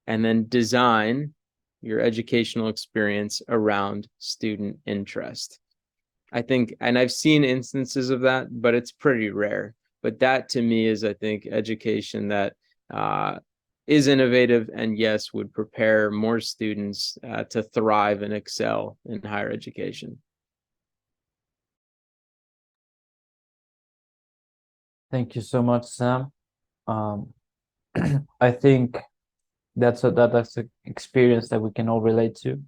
And then design your educational experience around student interest. I think, and I've seen instances of that, but it's pretty rare. But that to me is, I think, education that is innovative, and yes, would prepare more students to thrive and excel in higher education. Thank you so much, Sam. I think that's an experience that we can all relate to.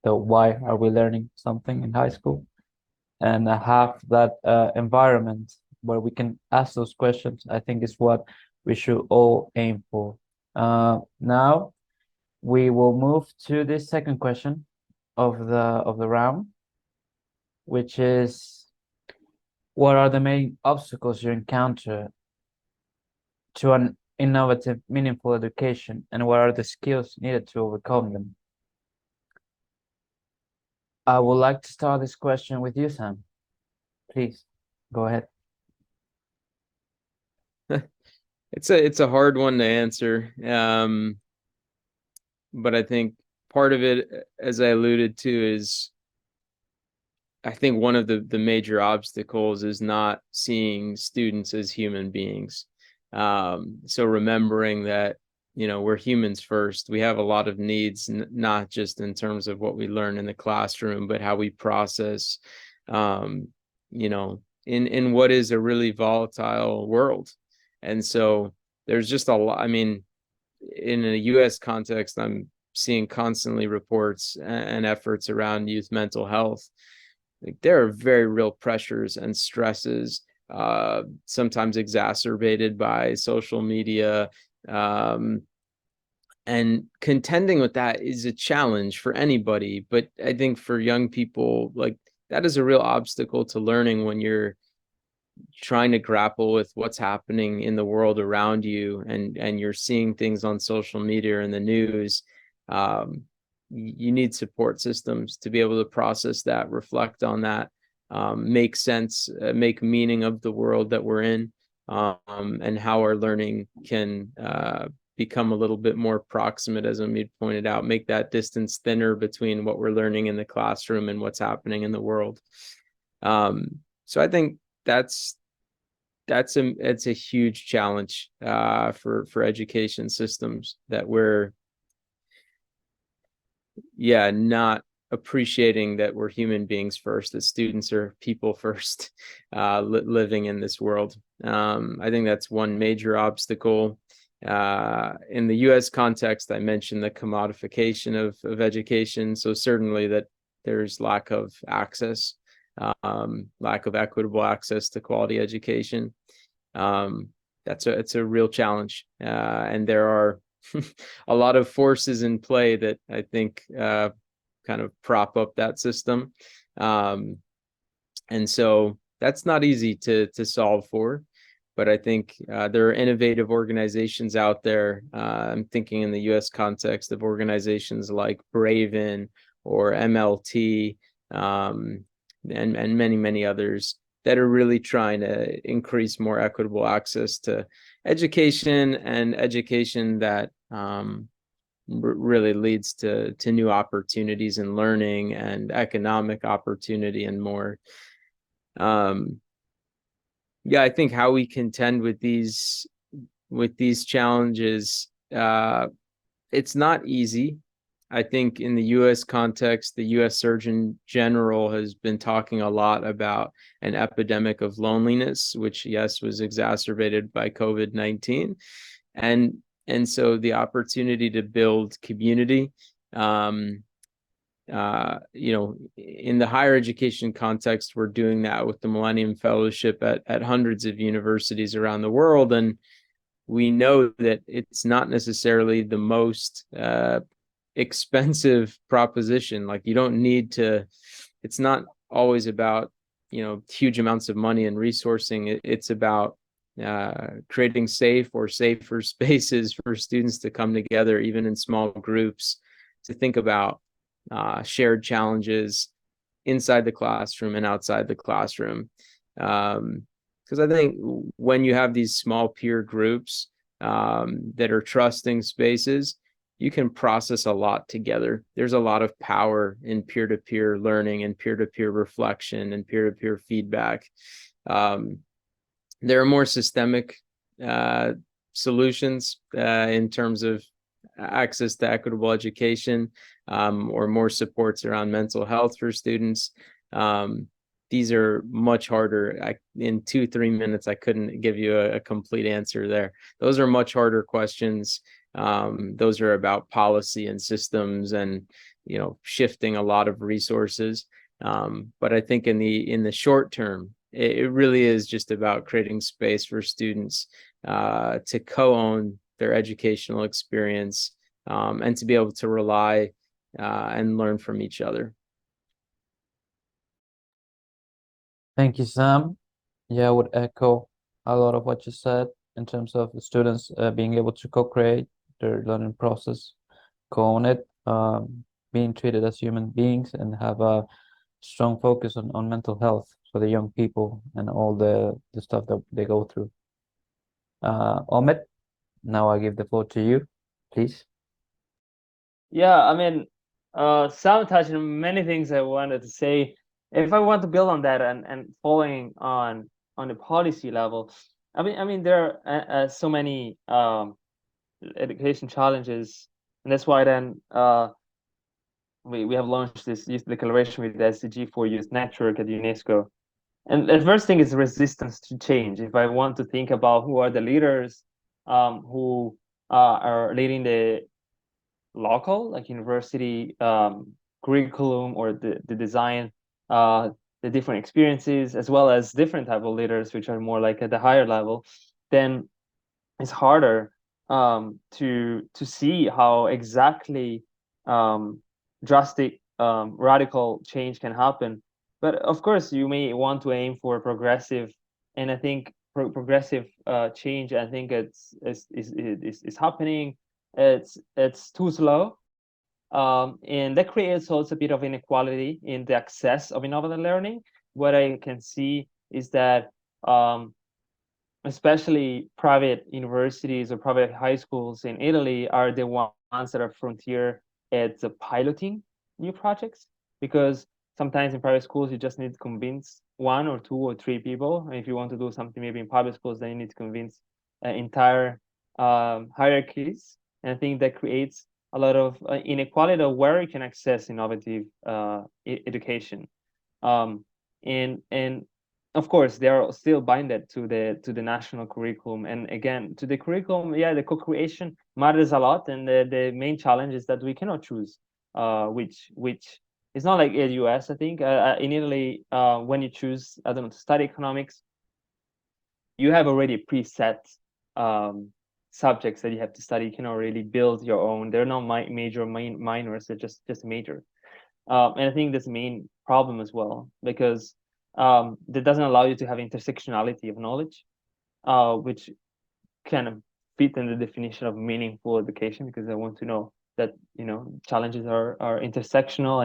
So why are we learning something in high school? And have that environment where we can ask those questions, I think, is what we should all aim for. Now we will move to the second question of the round, which is, what are the main obstacles you encounter to an innovative, meaningful education, and what are the skills needed to overcome them? I would like to start this question with you, Sam. Please, go ahead. It's a hard one to answer. But I think part of it, as I alluded to, is I think one of the major obstacles is not seeing students as human beings. So remembering that, we're humans first. We have a lot of needs, not just in terms of what we learn in the classroom, but how we process, in what is a really volatile world. And so there's just a lot. I mean, in a US context, I'm seeing constantly reports and efforts around youth mental health. Like, there are very real pressures and stresses, sometimes exacerbated by social media. And contending with that is a challenge for anybody. But I think for young people, like, that is a real obstacle to learning when you're trying to grapple with what's happening in the world around you, and you're seeing things on social media and the news. You need support systems to be able to process that, reflect on that, make sense, make meaning of the world that we're in, and how our learning can become a little bit more proximate, as Omid pointed out, make that distance thinner between what we're learning in the classroom and what's happening in the world. So I think that's it's a huge challenge for education systems, that we're not appreciating that we're human beings first, that students are people first, living in this world. I think that's one major obstacle. In the US context, I mentioned the commodification of education. So certainly that there's lack of access, lack of equitable access to quality education. It's a real challenge. And there are a lot of forces in play that I think kind of prop up that system. And so that's not easy to solve for. But I think there are innovative organizations out there. I'm thinking in the US context of organizations like Braven or MLT, and many, many others that are really trying to increase more equitable access to education, and education that really leads to new opportunities in learning and economic opportunity and more. I think how we contend with these challenges, it's not easy. I think in the US context, the US Surgeon General has been talking a lot about an epidemic of loneliness, which, yes, was exacerbated by COVID-19. And so the opportunity to build community, in the higher education context, we're doing that with the Millennium Fellowship at hundreds of universities around the world. And we know that it's not necessarily the most expensive proposition. Like, you don't need to, it's not always about, huge amounts of money and resourcing. It's about creating safe or safer spaces for students to come together, even in small groups, to think about shared challenges inside the classroom and outside the classroom. Because I think when you have these small peer groups that are trusting spaces, you can process a lot together. There's a lot of power in peer-to-peer learning and peer-to-peer reflection and peer-to-peer feedback. There are more systemic solutions in terms of access to equitable education, or more supports around mental health for students. These are much harder. In 2-3 minutes, I couldn't give you a complete answer there. Those are much harder questions. Those are about policy and systems and, shifting a lot of resources. But I think in the short term, it really is just about creating space for students to co-own their educational experience, and to be able to rely and learn from each other. Thank you, Sam. Yeah, I would echo a lot of what you said in terms of the students being able to co-create their learning process, co-own it, being treated as human beings, and have a strong focus on mental health for the young people and all the stuff that they go through. Ahmed, now I give the floor to you, please. Yeah, I mean, Sam touched on many things I wanted to say. If I want to build on that and following on the policy level, I mean there are so many education challenges, and that's why then we have launched this youth declaration with the SDG for Youth Network at UNESCO. And the first thing is resistance to change. If I want to think about who are the leaders who are leading the local, like university curriculum, or the design, the different experiences, as well as different type of leaders, which are more like at the higher level, then it's harder to see how exactly drastic radical change can happen. But of course, you may want to aim for progressive, and I think progressive change, I think it's happening. It's too slow, and that creates also a bit of inequality in the access of innovative learning. What I can see is that especially private universities or private high schools in Italy are the ones that are frontier at piloting new projects, because sometimes in private schools you just need to convince 1 or 2 or 3 people. If you want to do something maybe in public schools, then you need to convince entire hierarchies. And I think that creates a lot of inequality of where you can access innovative education. And of course, they are still binded to the national curriculum. And again, to the curriculum, yeah, the co-creation matters a lot. And the main challenge is that we cannot choose which it's not like in the US, I think. In Italy, when you choose, I don't know, to study economics, you have already preset subjects that you have to study. You cannot really build your own. They're not major, minors. They're just major. And I think that's the main problem as well, because that doesn't allow you to have intersectionality of knowledge, which kind of fit in the definition of meaningful education, because I want to know that, you know, challenges are intersectional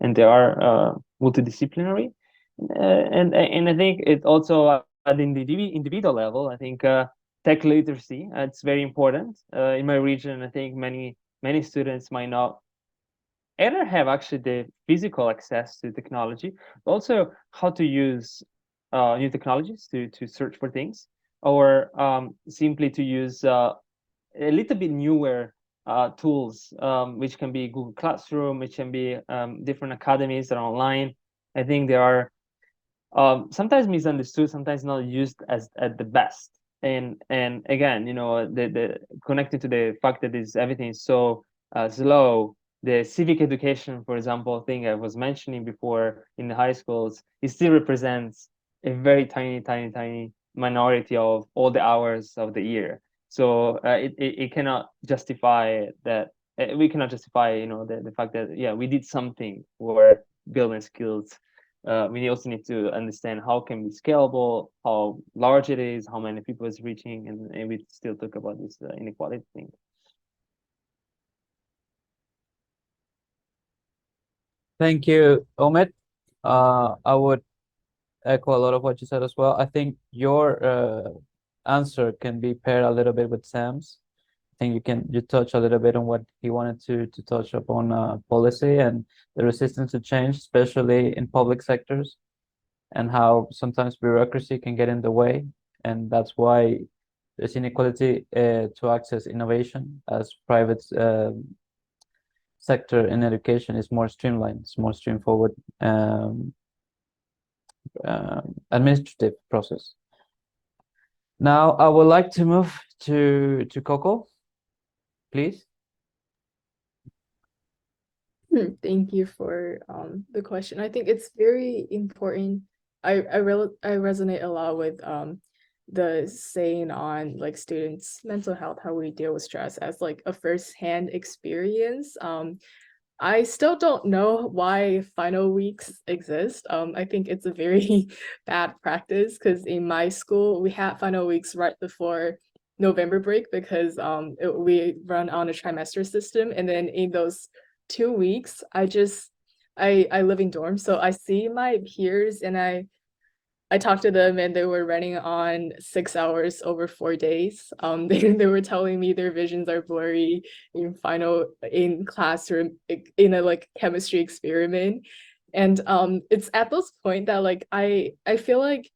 and they are multidisciplinary. And I think it also at the individual level, I think tech literacy, it's very important. In my region, I think many students might not either have actually the physical access to technology, but also how to use new technologies to search for things, or simply to use a little bit newer tools, which can be Google Classroom, which can be different academies that are online. I think they are sometimes misunderstood, sometimes not used as at the best. And again, you know, the connected to the fact that everything is so slow. The civic education, for example, thing I was mentioning before in the high schools, it still represents a very tiny minority of all the hours of the year. So it cannot justify that. We cannot justify, you know, the fact that, yeah, we did something for building skills. We also need to understand how can be scalable, how large it is, how many people it's reaching, and we still talk about this inequality thing. Thank you, Omid. I would echo a lot of what you said as well. I think your answer can be paired a little bit with Sam's. I think you touch a little bit on what he wanted to touch upon policy and the resistance to change, especially in public sectors, and how sometimes bureaucracy can get in the way, and that's why there's inequality to access innovation, as private sector in education is more streamlined, it's more straightforward administrative process. Now I would like to move to Coco, please. Thank you for the question. I think it's very important. I resonate a lot with the saying on like students' mental health, how we deal with stress as like a firsthand experience. I still don't know why final weeks exist. I think it's a very bad practice because in my school we had final weeks right before November break because we run on a trimester system, and then in those 2 weeks I live in dorms, so I see my peers and I talked to them, and they were running on 6 hours over 4 days. They were telling me their visions are blurry in classroom in a like chemistry experiment, and it's at those point that like I feel like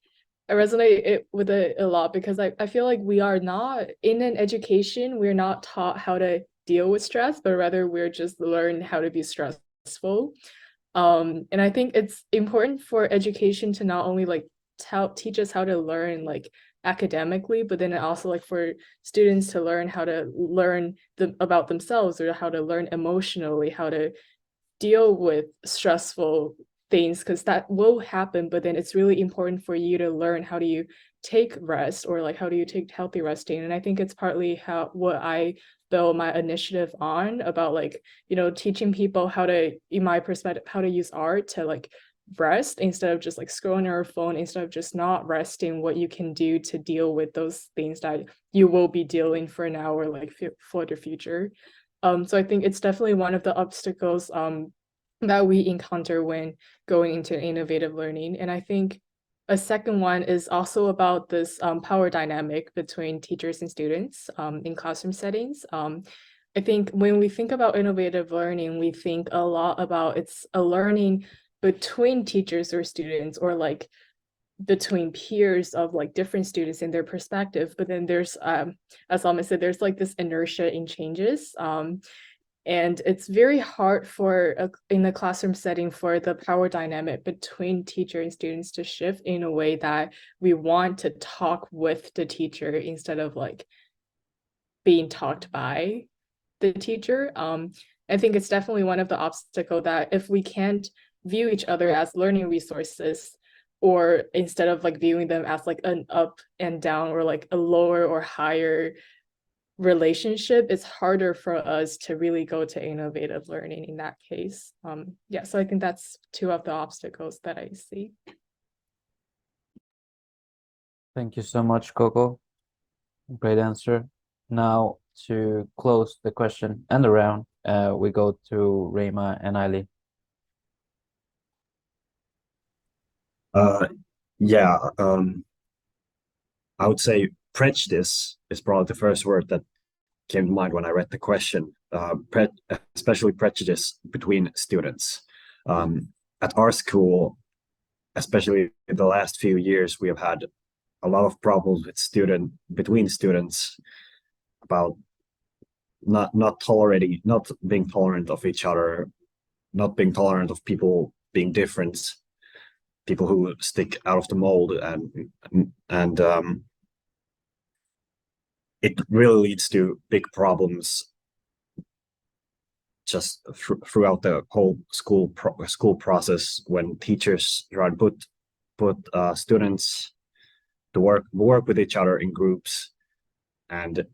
I resonate with it a lot because I feel like we are not in an education, we're not taught how to deal with stress, but rather we're just learned how to be stressful. And I think it's important for education to not only like teach us how to learn like academically, but then also like for students to learn how to learn about themselves, or how to learn emotionally, how to deal with stressful things, because that will happen. But then it's really important for you to learn how do you take rest, or like how do you take healthy resting. And I think it's partly what I build my initiative on, about like, you know, teaching people how to, in my perspective, how to use art to like rest instead of just like scrolling your phone, instead of just not resting, what you can do to deal with those things that you will be dealing for an hour, like for the future. So I think it's definitely one of the obstacles that we encounter when going into innovative learning. And I think a second one is also about this power dynamic between teachers and students in classroom settings. I think when we think about innovative learning, we think a lot about it's a learning between teachers or students, or like between peers of like different students and their perspective. But then there's as Alma said, there's like this inertia in changes, and it's very hard for in the classroom setting for the power dynamic between teacher and students to shift in a way that we want to talk with the teacher instead of like being talked by the teacher. I think it's definitely one of the obstacles that if we can't view each other as learning resources, or instead of like viewing them as like an up and down or like a lower or higher relationship, it's harder for us to really go to innovative learning in that case. Yeah, so I think that's two of the obstacles that I see. Thank you so much, Coco. Great answer. Now, to close the question and the round, we go to Reima and Ailey. Yeah, I would say prejudice is probably the first word that came to mind when I read the question, especially prejudice between students. At our school, especially in the last few years, we have had a lot of problems with between students about not being tolerant of each other, not being tolerant of people being different, people who stick out of the mold, and it really leads to big problems just throughout the whole school process when teachers try to put students to work with each other in groups, and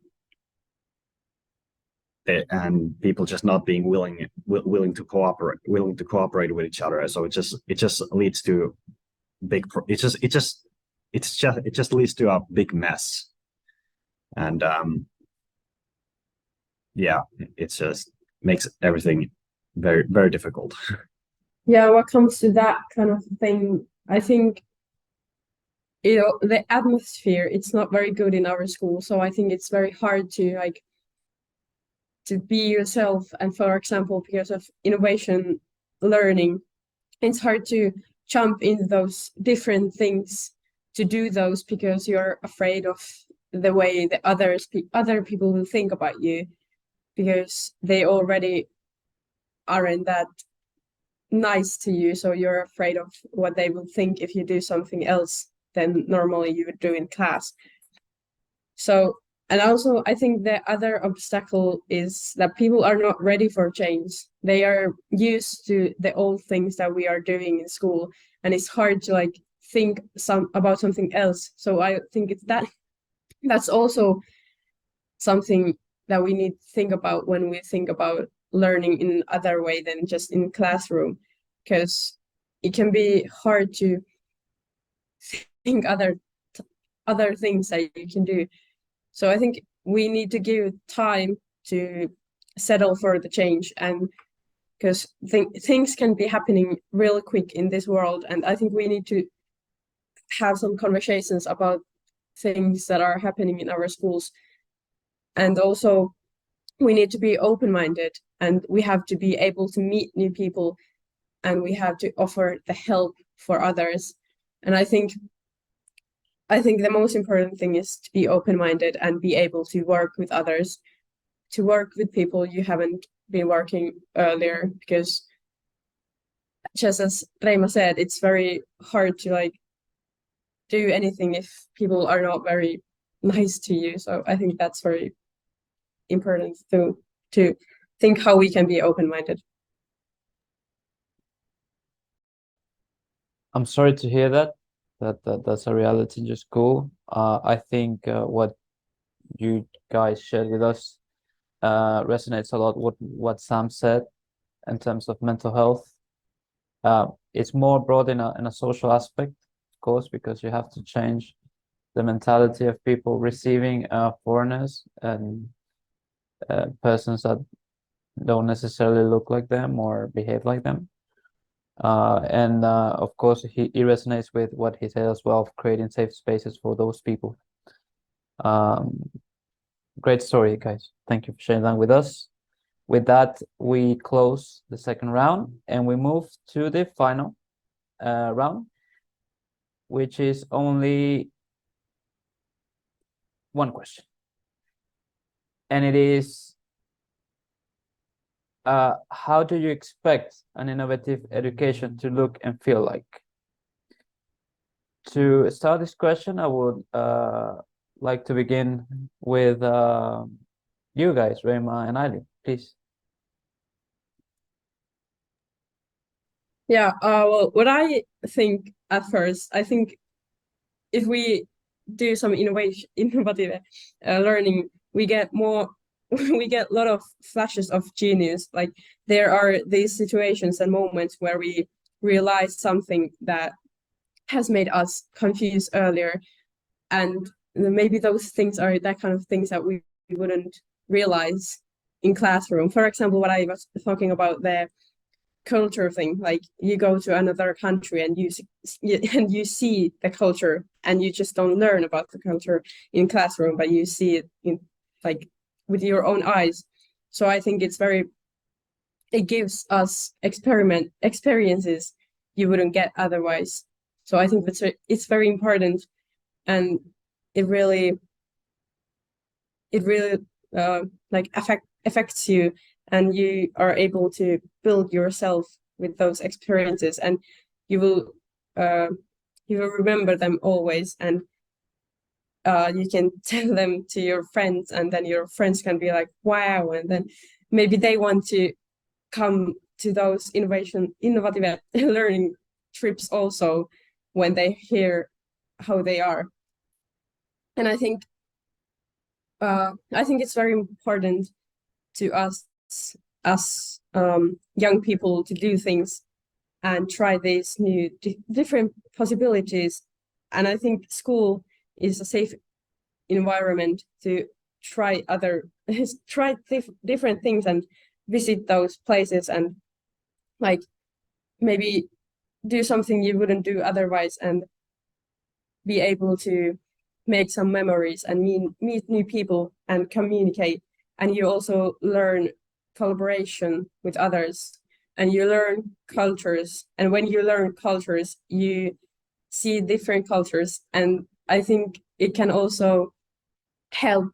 people just not being willing to cooperate with each other. So it just leads to it just leads to a big mess. And yeah, it just makes everything very, very difficult. Yeah, what comes to that kind of thing, I think, the atmosphere, it's not very good in our school. So I think it's very hard to be yourself. And for example, because of innovation learning, it's hard to jump into those different things to do those, because you're afraid of the way the other people will think about you, because they already aren't that nice to you. So you're afraid of what they will think if you do something else than normally you would do in class. So, and also I think the other obstacle is that people are not ready for change. They are used to the old things that we are doing in school, and it's hard to like think about something else. So I think that's also something that we need to think about when we think about learning in other way than just in classroom, because it can be hard to think other things that you can do. So I think we need to give time to settle for the change, and because things can be happening really quick in this world, and I think we need to have some conversations about things that are happening in our schools. And also we need to be open-minded, and we have to be able to meet new people, and we have to offer the help for others. And I think the most important thing is to be open-minded and be able to work with others, to work with people you haven't been working earlier, because just as Reima said, it's very hard to like do anything if people are not very nice to you. So I think that's very important to think how we can be open-minded. I'm sorry to hear that's a reality in your school. I think what you guys shared with us resonates a lot with what Sam said in terms of mental health. It's more broad in a social aspect, of course, because you have to change the mentality of people receiving foreigners and persons that don't necessarily look like them or behave like them. And of course, he resonates with what he said as well, of creating safe spaces for those people. Great story, guys. Thank you for sharing that with us. With that, we close the second round and we move to the final round, which is only one question. And it is, how do you expect an innovative education to look and feel like? To start this question, I would like to begin with you guys, Reima and Ali, please. Yeah, well, what I think at first, I think if we do some innovative learning, we get more, we get a lot of flashes of genius. Like there are these situations and moments where we realize something that has made us confused earlier, and maybe those things are that kind of things that we wouldn't realize in classroom. For example, what I was talking about, the culture thing, like you go to another country and you see the culture, and you just don't learn about the culture in classroom, but you see it in like with your own eyes. So I think it gives us experiences you wouldn't get otherwise. So I think it's very important, and it really like affects you, and you are able to build yourself with those experiences, and you will remember them always, and you can tell them to your friends, and then your friends can be like, wow, and then maybe they want to come to those innovative learning trips also when they hear how they are. And I think it's very important to us as young people to do things and try these new different possibilities. And I think school is a safe environment to try different things and visit those places, and like maybe do something you wouldn't do otherwise, and be able to make some memories and meet new people and communicate. And you also learn collaboration with others, and you learn cultures. And when you learn cultures, you see different cultures. And I think it can also help,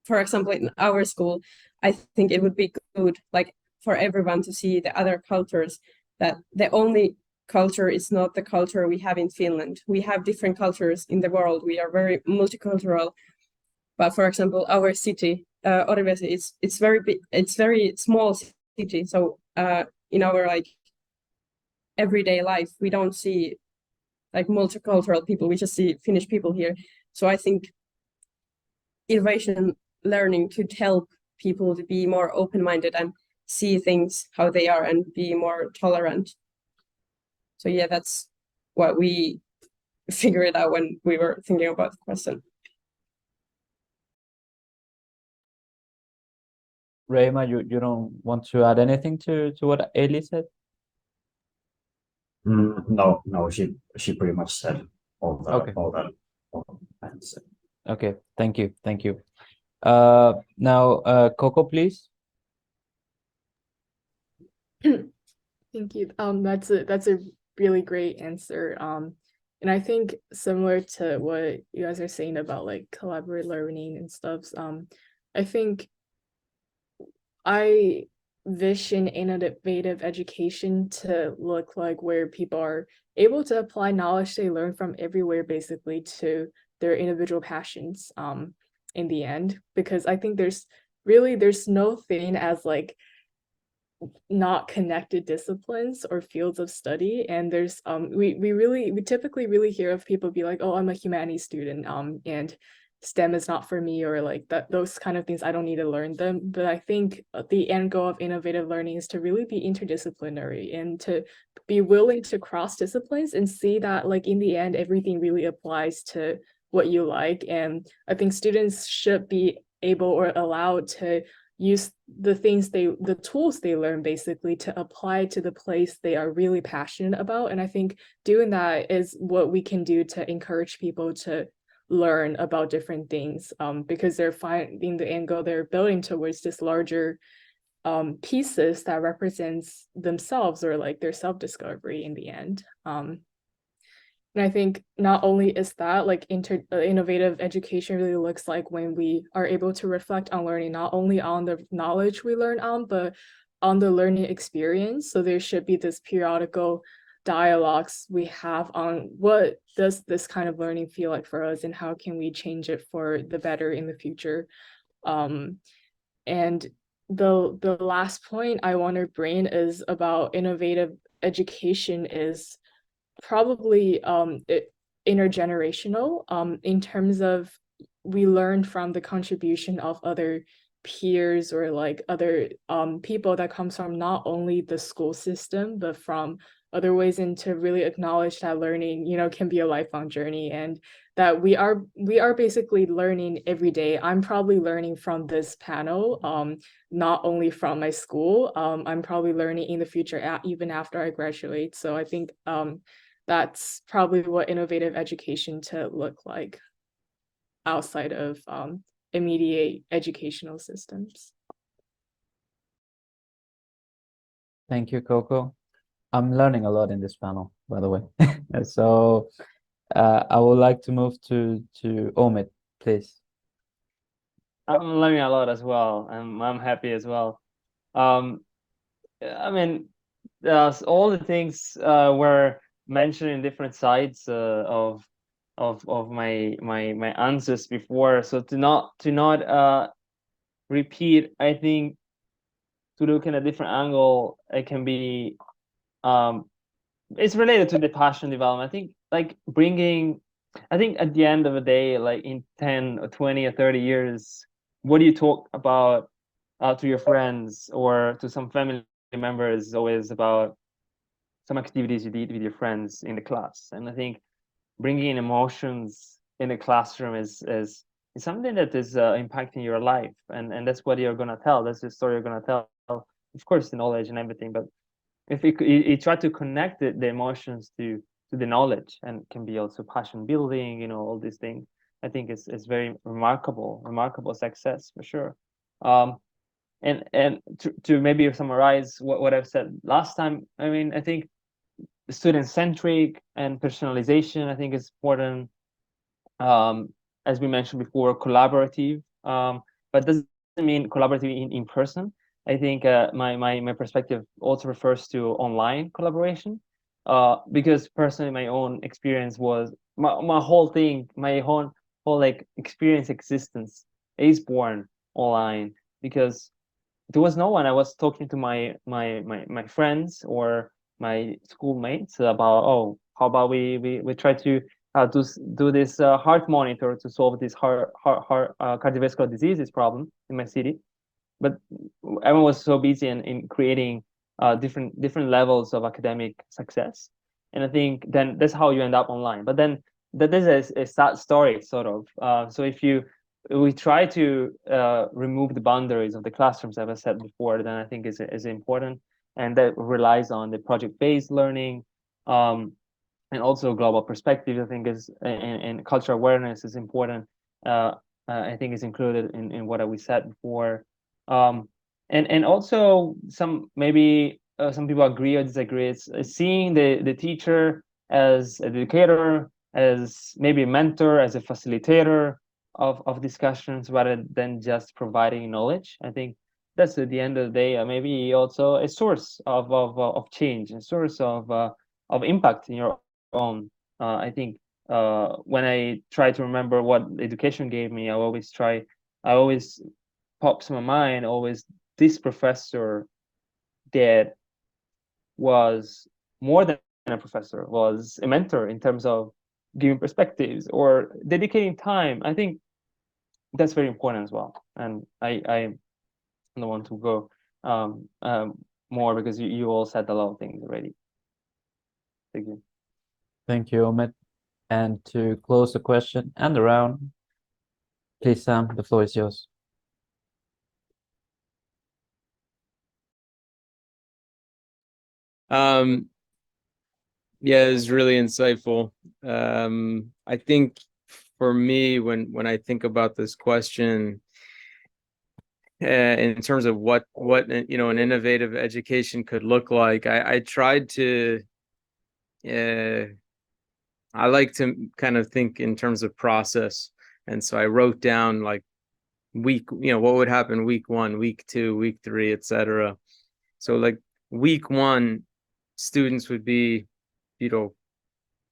for example, in our school, I think it would be good, like for everyone to see the other cultures, that the only culture is not the culture we have in Finland. We have different cultures in the world. We are very multicultural. But for example, our city, Orivesi, it's very big. It's very small city. So in our like everyday life, we don't see like multicultural people. We just see Finnish people here. So I think innovation learning could help people to be more open-minded and see things how they are and be more tolerant. So yeah, that's what we figured out when we were thinking about the question. Reima, you don't want to add anything to what Eli said? No, she pretty much said all Okay. that I had to say. Okay, thank you. Now, Coco, please. Thank you. That's a really great answer. And I think similar to what you guys are saying about like collaborative learning and stuff, I think I vision innovative education to look like where people are able to apply knowledge they learn from everywhere basically to their individual passions in the end, because I think there's no thing as like not connected disciplines or fields of study. And there's we typically really hear of people be like, oh, I'm a humanities student and STEM is not for me, or like that, those kind of things, I don't need to learn them. But I think the end goal of innovative learning is to really be interdisciplinary and to be willing to cross disciplines and see that like in the end everything really applies to what you like. And I think students should be able or allowed to use the tools they learn basically to apply to the place they are really passionate about. And I think doing that is what we can do to encourage people to learn about different things, because they're finding the end goal, they're building towards this larger pieces that represents themselves or like their self-discovery in the end. And I think not only is that like innovative education really looks like when we are able to reflect on learning, not only on the knowledge we learn on, but on the learning experience. So there should be this periodical dialogues we have on what does this kind of learning feel like for us and how can we change it for the better in the future. And the last point I want to bring is about innovative education is probably intergenerational in terms of we learn from the contribution of other peers or like other people that comes from not only the school system but from other ways, and to really acknowledge that learning, you know, can be a lifelong journey and that we are basically learning every day. I'm probably learning from this panel, not only from my school. I'm probably learning in the future even after I graduate. So I think that's probably what innovative education to look like outside of immediate educational systems. Thank you, Coco. I'm learning a lot in this panel, by the way. So I would like to move to Omid, please. I'm learning a lot as well, and I'm happy as well. I mean, all the things were mentioned in different sides of my answers before. So to not repeat, I think to look in a different angle, it can be it's related to the passion development. I think like I think at the end of the day, like in 10 or 20 or 30 years, what do you talk about to your friends or to some family members is always about some activities you did with your friends in the class. And I think bringing in emotions in the classroom is something that is impacting your life, and that's what you're gonna tell. That's the story you're gonna tell. Of course, the knowledge and everything, but if you try to connect the emotions to the knowledge, and can be also passion building, you know, all these things, I think it's very remarkable success for sure. And to maybe summarize what I've said last time, I mean, I think student-centric and personalization, I think is important. As we mentioned before, collaborative, but doesn't mean collaborative in person. I think my perspective also refers to online collaboration, because personally my own experience was my whole thing, my whole like experience existence is born online, because there was no one. I was talking to my friends or my schoolmates about, oh, how about we try to do this heart monitor to solve this heart cardiovascular diseases problem in my city. But everyone was so busy in creating different levels of academic success, and I think then that's how you end up online. But then that is a sad story, sort of. So if we try to remove the boundaries of the classrooms, as I said before, then I think is important, and that relies on the project-based learning, and also global perspective. I think is and cultural awareness is important. I think is included in what we said before. And also some maybe some people agree or disagree. It's seeing the teacher as an educator, as maybe a mentor, as a facilitator of discussions, rather than just providing knowledge. I think that's at the end of the day maybe also a source of change, a source of impact in your own. I think when I try to remember what education gave me, I always pops in my mind always this professor that was more than a professor, was a mentor in terms of giving perspectives or dedicating time. I think that's very important as well. And I don't want to go more, because you all said a lot of things already. Thank you. Thank you, Omid. And to close the question and the round, please, Sam, the floor is yours. Yeah, it's really insightful. I think for me, when I think about this question, in terms of what you know, an innovative education could look like, I tried to I like to kind of think in terms of process, and so I wrote down like week, you know, what would happen week 1, week 2, week 3, etc. So like week 1, students would be, you know,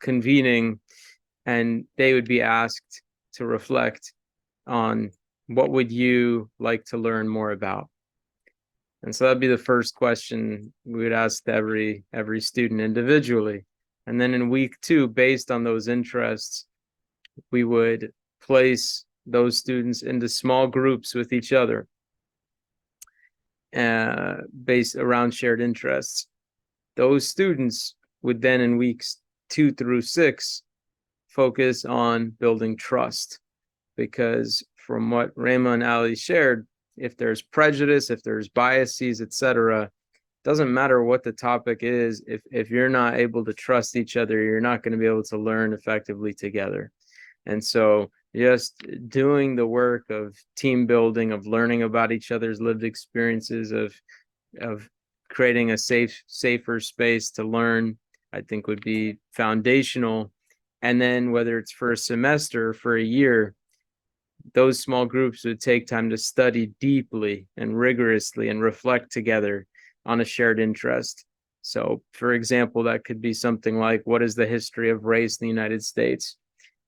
convening, and they would be asked to reflect on what would you like to learn more about. And so that'd be the first question we would ask every student individually. And then in week 2, based on those interests, we would place those students into small groups with each other, based around shared interests. Those students would then in weeks 2 through 6 focus on building trust, because from what Rema and Ali shared, if there's prejudice, if there's biases, etc., doesn't matter what the topic is, if you're not able to trust each other, you're not going to be able to learn effectively together. And so just doing the work of team building, of learning about each other's lived experiences, of creating a safer space to learn, I think would be foundational. And then whether it's for a semester, for a year, those small groups would take time to study deeply and rigorously and reflect together on a shared interest. So, for example, that could be something like, what is the history of race in the United States?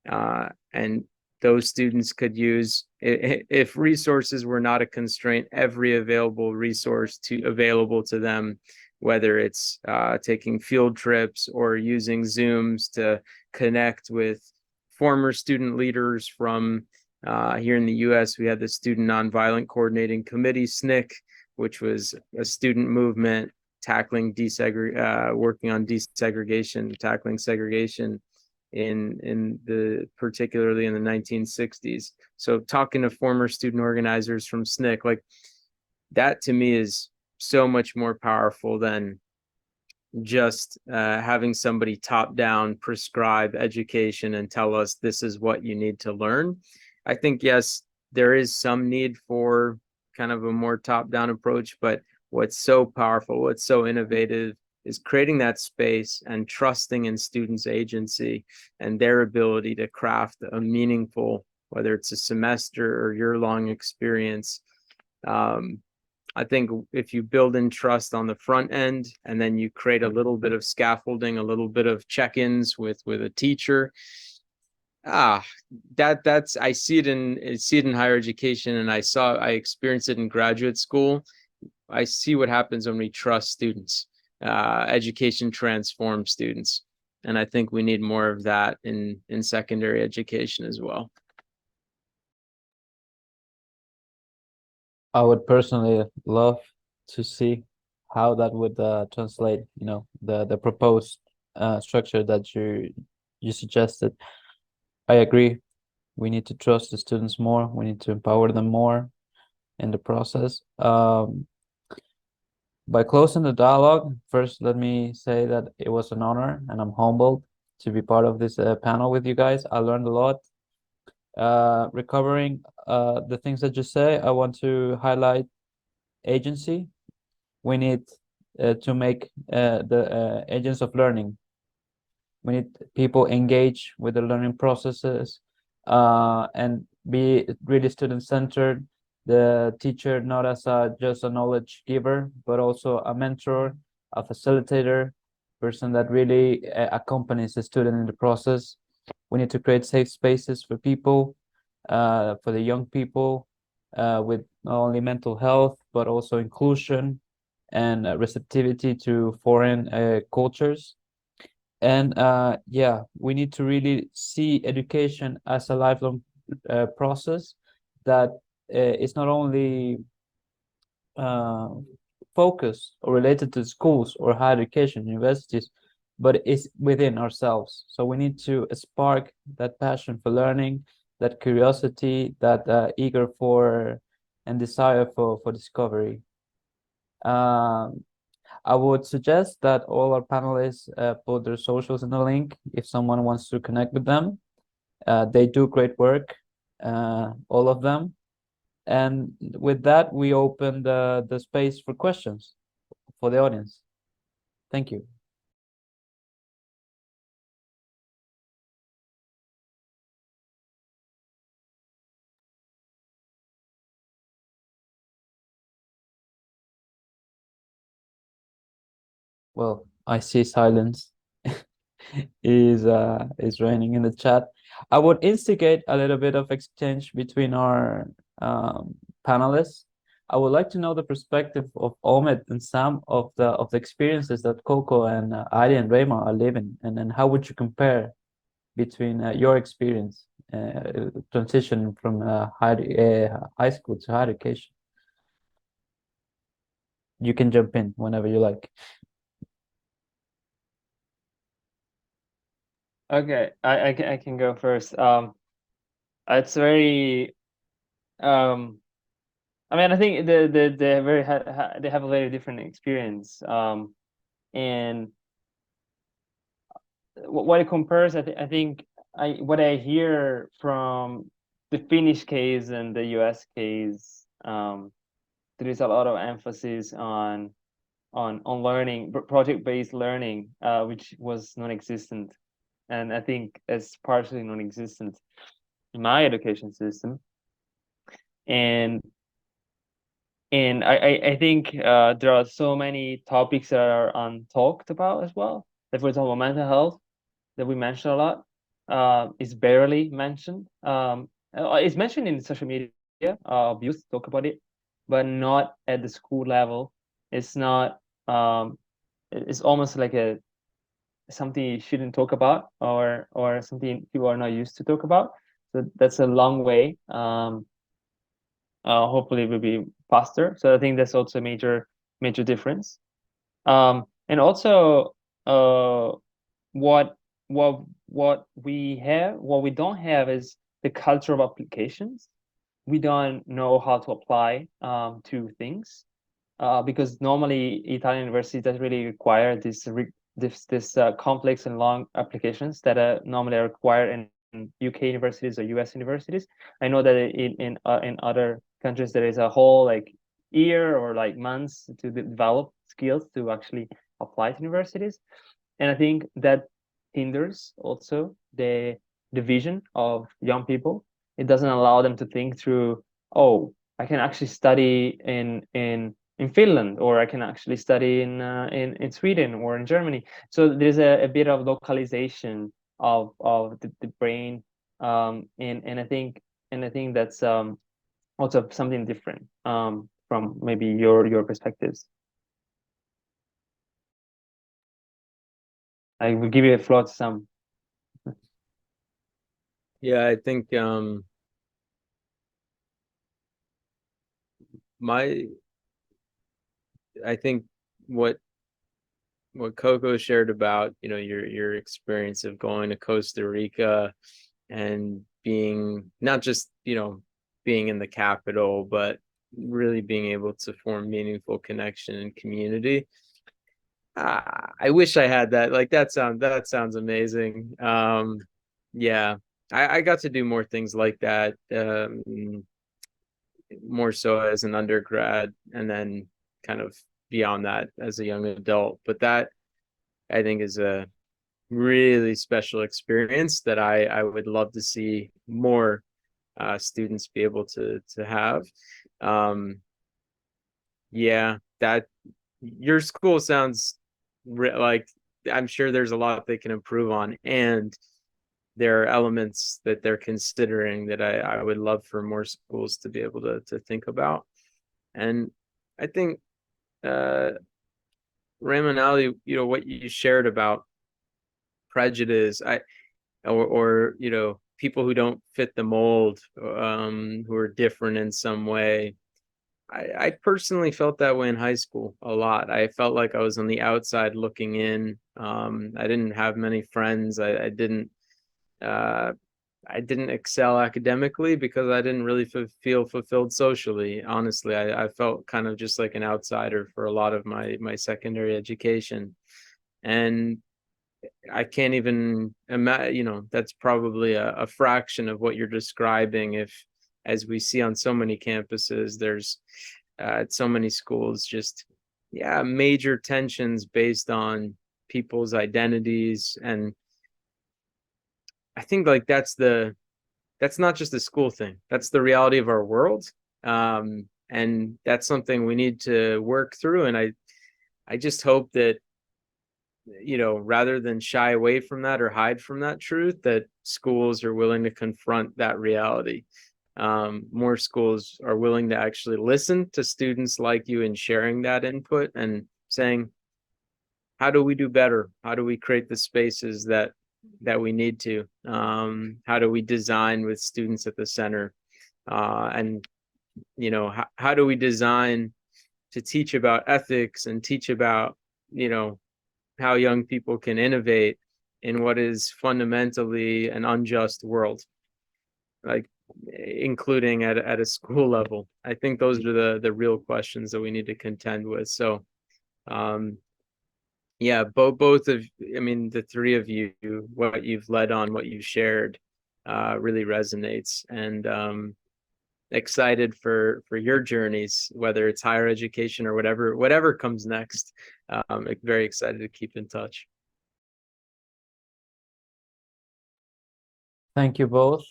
And those students could use, if resources were not a constraint, every available resource available to them, whether it's taking field trips or using Zooms to connect with former student leaders from here in the US. We had the Student Nonviolent Coordinating Committee, SNCC, which was a student movement tackling working on desegregation, tackling segregation in the particularly in the 1960s. So talking to former student organizers from SNCC, like that to me is so much more powerful than just having somebody top down prescribe education and tell us this is what you need to learn. I think, yes, there is some need for kind of a more top down approach, but what's so powerful, what's so innovative is creating that space and trusting in students' agency and their ability to craft a meaningful, whether it's a semester or year-long experience. I think if you build in trust on the front end, and then you create a little bit of scaffolding, a little bit of check-ins with a teacher, that's I see it in higher education, and I experienced it in graduate school. I see what happens when we trust students. Education transforms students, and I think we need more of that in secondary education as well. I would personally love to see how that would translate, you know, the proposed structure that you suggested. I agree. We need to trust the students more. We need to empower them more in the process. By closing the dialogue, first, let me say that it was an honor and I'm humbled to be part of this panel with you guys. I learned a lot. Recovering the things that you say, I want to highlight agency. We need to make the agents of learning. We need people engage with the learning processes and be really student-centered. The teacher not as just a knowledge giver, but also a mentor, a facilitator, person that really accompanies the student in the process. We need to create safe spaces for people, for the young people, with not only mental health, but also inclusion and receptivity to foreign cultures. And yeah, we need to really see education as a lifelong process that is not only focused or related to schools or higher education, universities, but it's within ourselves. So we need to spark that passion for learning, that curiosity, that eager for and desire for discovery. I would suggest that all our panelists put their socials in the link if someone wants to connect with them. They do great work, all of them. And with that, we open the space for questions for the audience. Thank you. Well, I see silence is reigning in the chat. I would instigate a little bit of exchange between our panelists. I would like to know the perspective of Omid and Sam of the experiences that Coco and Ali and Rema are living, and then how would you compare between your experience transitioning from high school to higher education? You can jump in whenever you like. Okay, I can go first. It's very I mean, I think they have a very different experience. And what it compares, I think what I hear from the Finnish case and the US case, there is a lot of emphasis on learning, project-based learning, which was non-existent, and I think it's partially non-existent in my education system. And I think there are so many topics that are untalked about as well. Like, for example, mental health that we mentioned a lot is barely mentioned. It's mentioned in social media. Youth talk about it, but not at the school level. It's not. It's almost like something you shouldn't talk about, or something people are not used to talk about. So that's a long way. Hopefully it will be faster. So I think that's also a major difference. And also what we don't have is the culture of applications. We don't know how to apply to things, because normally Italian universities doesn't really require this complex and long applications that normally are required in UK universities or US universities. I know that in other countries there is a whole like year or like months to develop skills to actually apply to universities, and I think that hinders also the vision of young people. It doesn't allow them to think through, oh, I can actually study in Finland, or I can actually study in Sweden or in Germany. So there's a bit of localization of the brain, and I think that's also something different from maybe your perspectives. I will give you a floor to some. Yeah, I think I think what Coco shared about, your experience of going to Costa Rica and being not just, being in the capital, but really being able to form meaningful connection and community. I wish I had that. Like, that sounds amazing. Yeah, I got to do more things like that, more so as an undergrad, and then kind of beyond that as a young adult. But that, I think, is a really special experience that I would love to see more students be able to have. Yeah, that your school sounds like, I'm sure there's a lot they can improve on, and there are elements that they're considering that I would love for more schools to be able to think about. And I think Raymond Ali, what you shared about prejudice, or people who don't fit the mold, who are different in some way. I personally felt that way in high school a lot. I felt like I was on the outside looking in. I didn't have many friends. I didn't excel academically because I didn't really feel fulfilled socially. Honestly, I felt kind of just like an outsider for a lot of my secondary education. And I can't even imagine, that's probably a fraction of what you're describing if as we see on so many campuses, there's at so many schools, just major tensions based on people's identities. And I think like that's not just a school thing, that's the reality of our world. And that's something we need to work through. And I just hope that, you know, rather than shy away from that or hide from that truth, that schools are willing to confront that reality. More schools are willing to actually listen to students like you and sharing that input and saying, how do we do better? How do we create the spaces that we need to? How do we design with students at the center? And, you know, how do we design to teach about ethics and teach about, you know, how young people can innovate in what is fundamentally an unjust world, like including at a school level. I think those are the real questions that we need to contend with. So yeah, both of, I mean, the three of you, what you've led on, what you've shared really resonates. And excited for your journeys, whether it's higher education or whatever comes next. Very excited to keep in touch. Thank you both.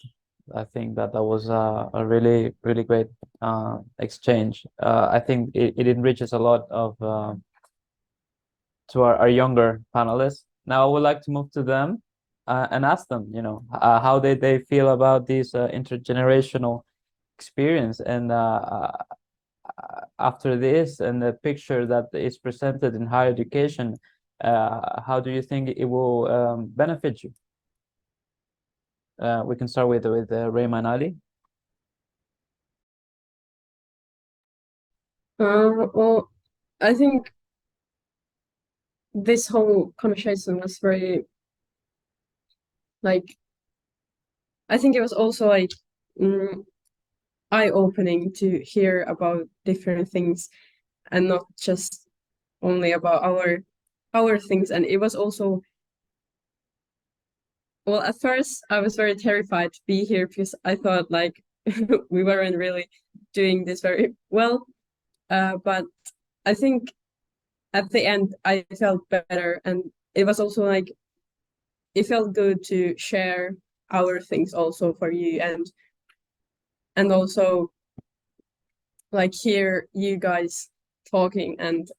I think that was a really great exchange. I think it enriches a lot of to our younger panelists. Now I would like to move to them and ask them, you know, how they feel about this intergenerational experience. And after this and the picture that is presented in higher education, how do you think it will benefit you? We can start with Rayman Ali. Well, I think this whole conversation was very, like, I think it was also like eye-opening to hear about different things and not just only about our things. And it was also, well, at first I was very terrified to be here because I thought like we weren't really doing this very well. But I think at the end I felt better, and it was also like it felt good to share our things also for you, and also like hear you guys talking and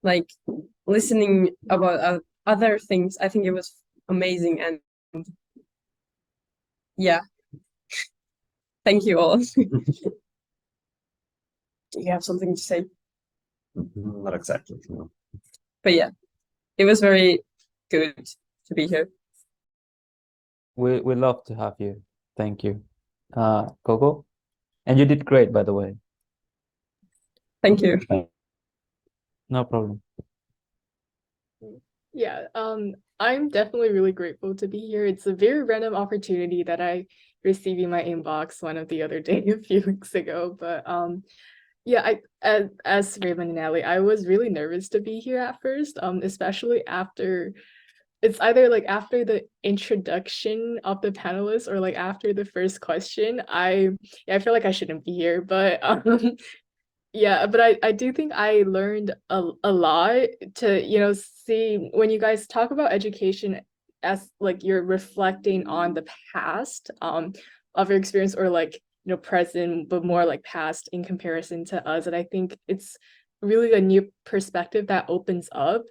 like listening about other things. I think it was amazing, and yeah, thank you all. Do you have something to say? Not exactly. No. But yeah, it was very good to be here. We love to have you. Thank you, Coco, and you did great, by the way. Thank you. No problem. Yeah, I'm definitely really grateful to be here. It's a very random opportunity that I received in my inbox one of the other day a few weeks ago. But yeah, as Raymond and Allie, I was really nervous to be here at first, especially after it's either like after the introduction of the panelists or like after the first question. I feel like I shouldn't be here, but yeah, but I do think I learned a lot to, you know, see when you guys talk about education as like you're reflecting on the past of your experience, or like, you know, present, but more like past in comparison to us. And I think it's really a new perspective that opens up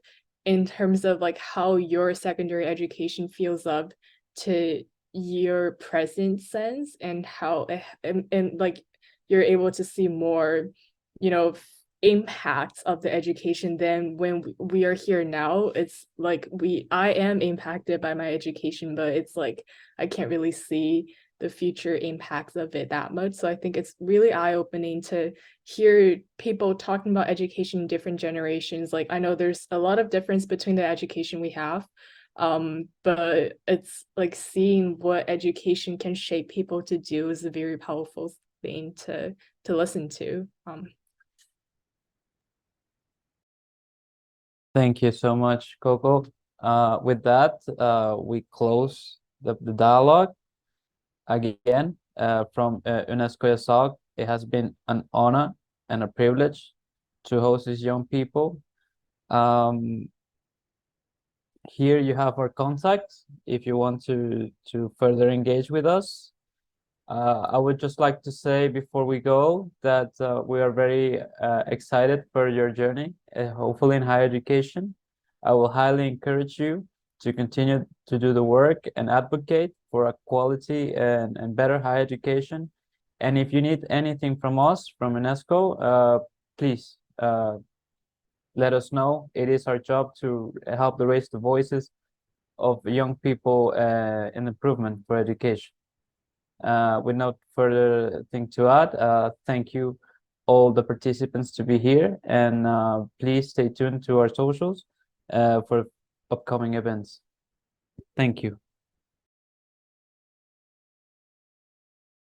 in terms of like how your secondary education feels up to your present sense, and how and like you're able to see more, you know, impacts of the education than when we are here now. It's like I am impacted by my education, but it's like I can't really see the future impacts of it that much. So I think it's really eye-opening to hear people talking about education in different generations. Like I know there's a lot of difference between the education we have, but it's like seeing what education can shape people to do is a very powerful thing to listen to. Thank you so much, Coco. With that, we close the dialogue again. from UNESCO IESALC. It has been an honor and a privilege to host these young people. Here you have our contacts if you want to further engage with us. I would just like to say before we go that we are very excited for your journey, hopefully in higher education. I will highly encourage you to continue to do the work and advocate for a quality and better higher education. And if you need anything from us, from UNESCO, please let us know. It is our job to help raise the voices of young people in improvement for education. With no further thing to add, thank you all the participants to be here, and please stay tuned to our socials for upcoming events. Thank you.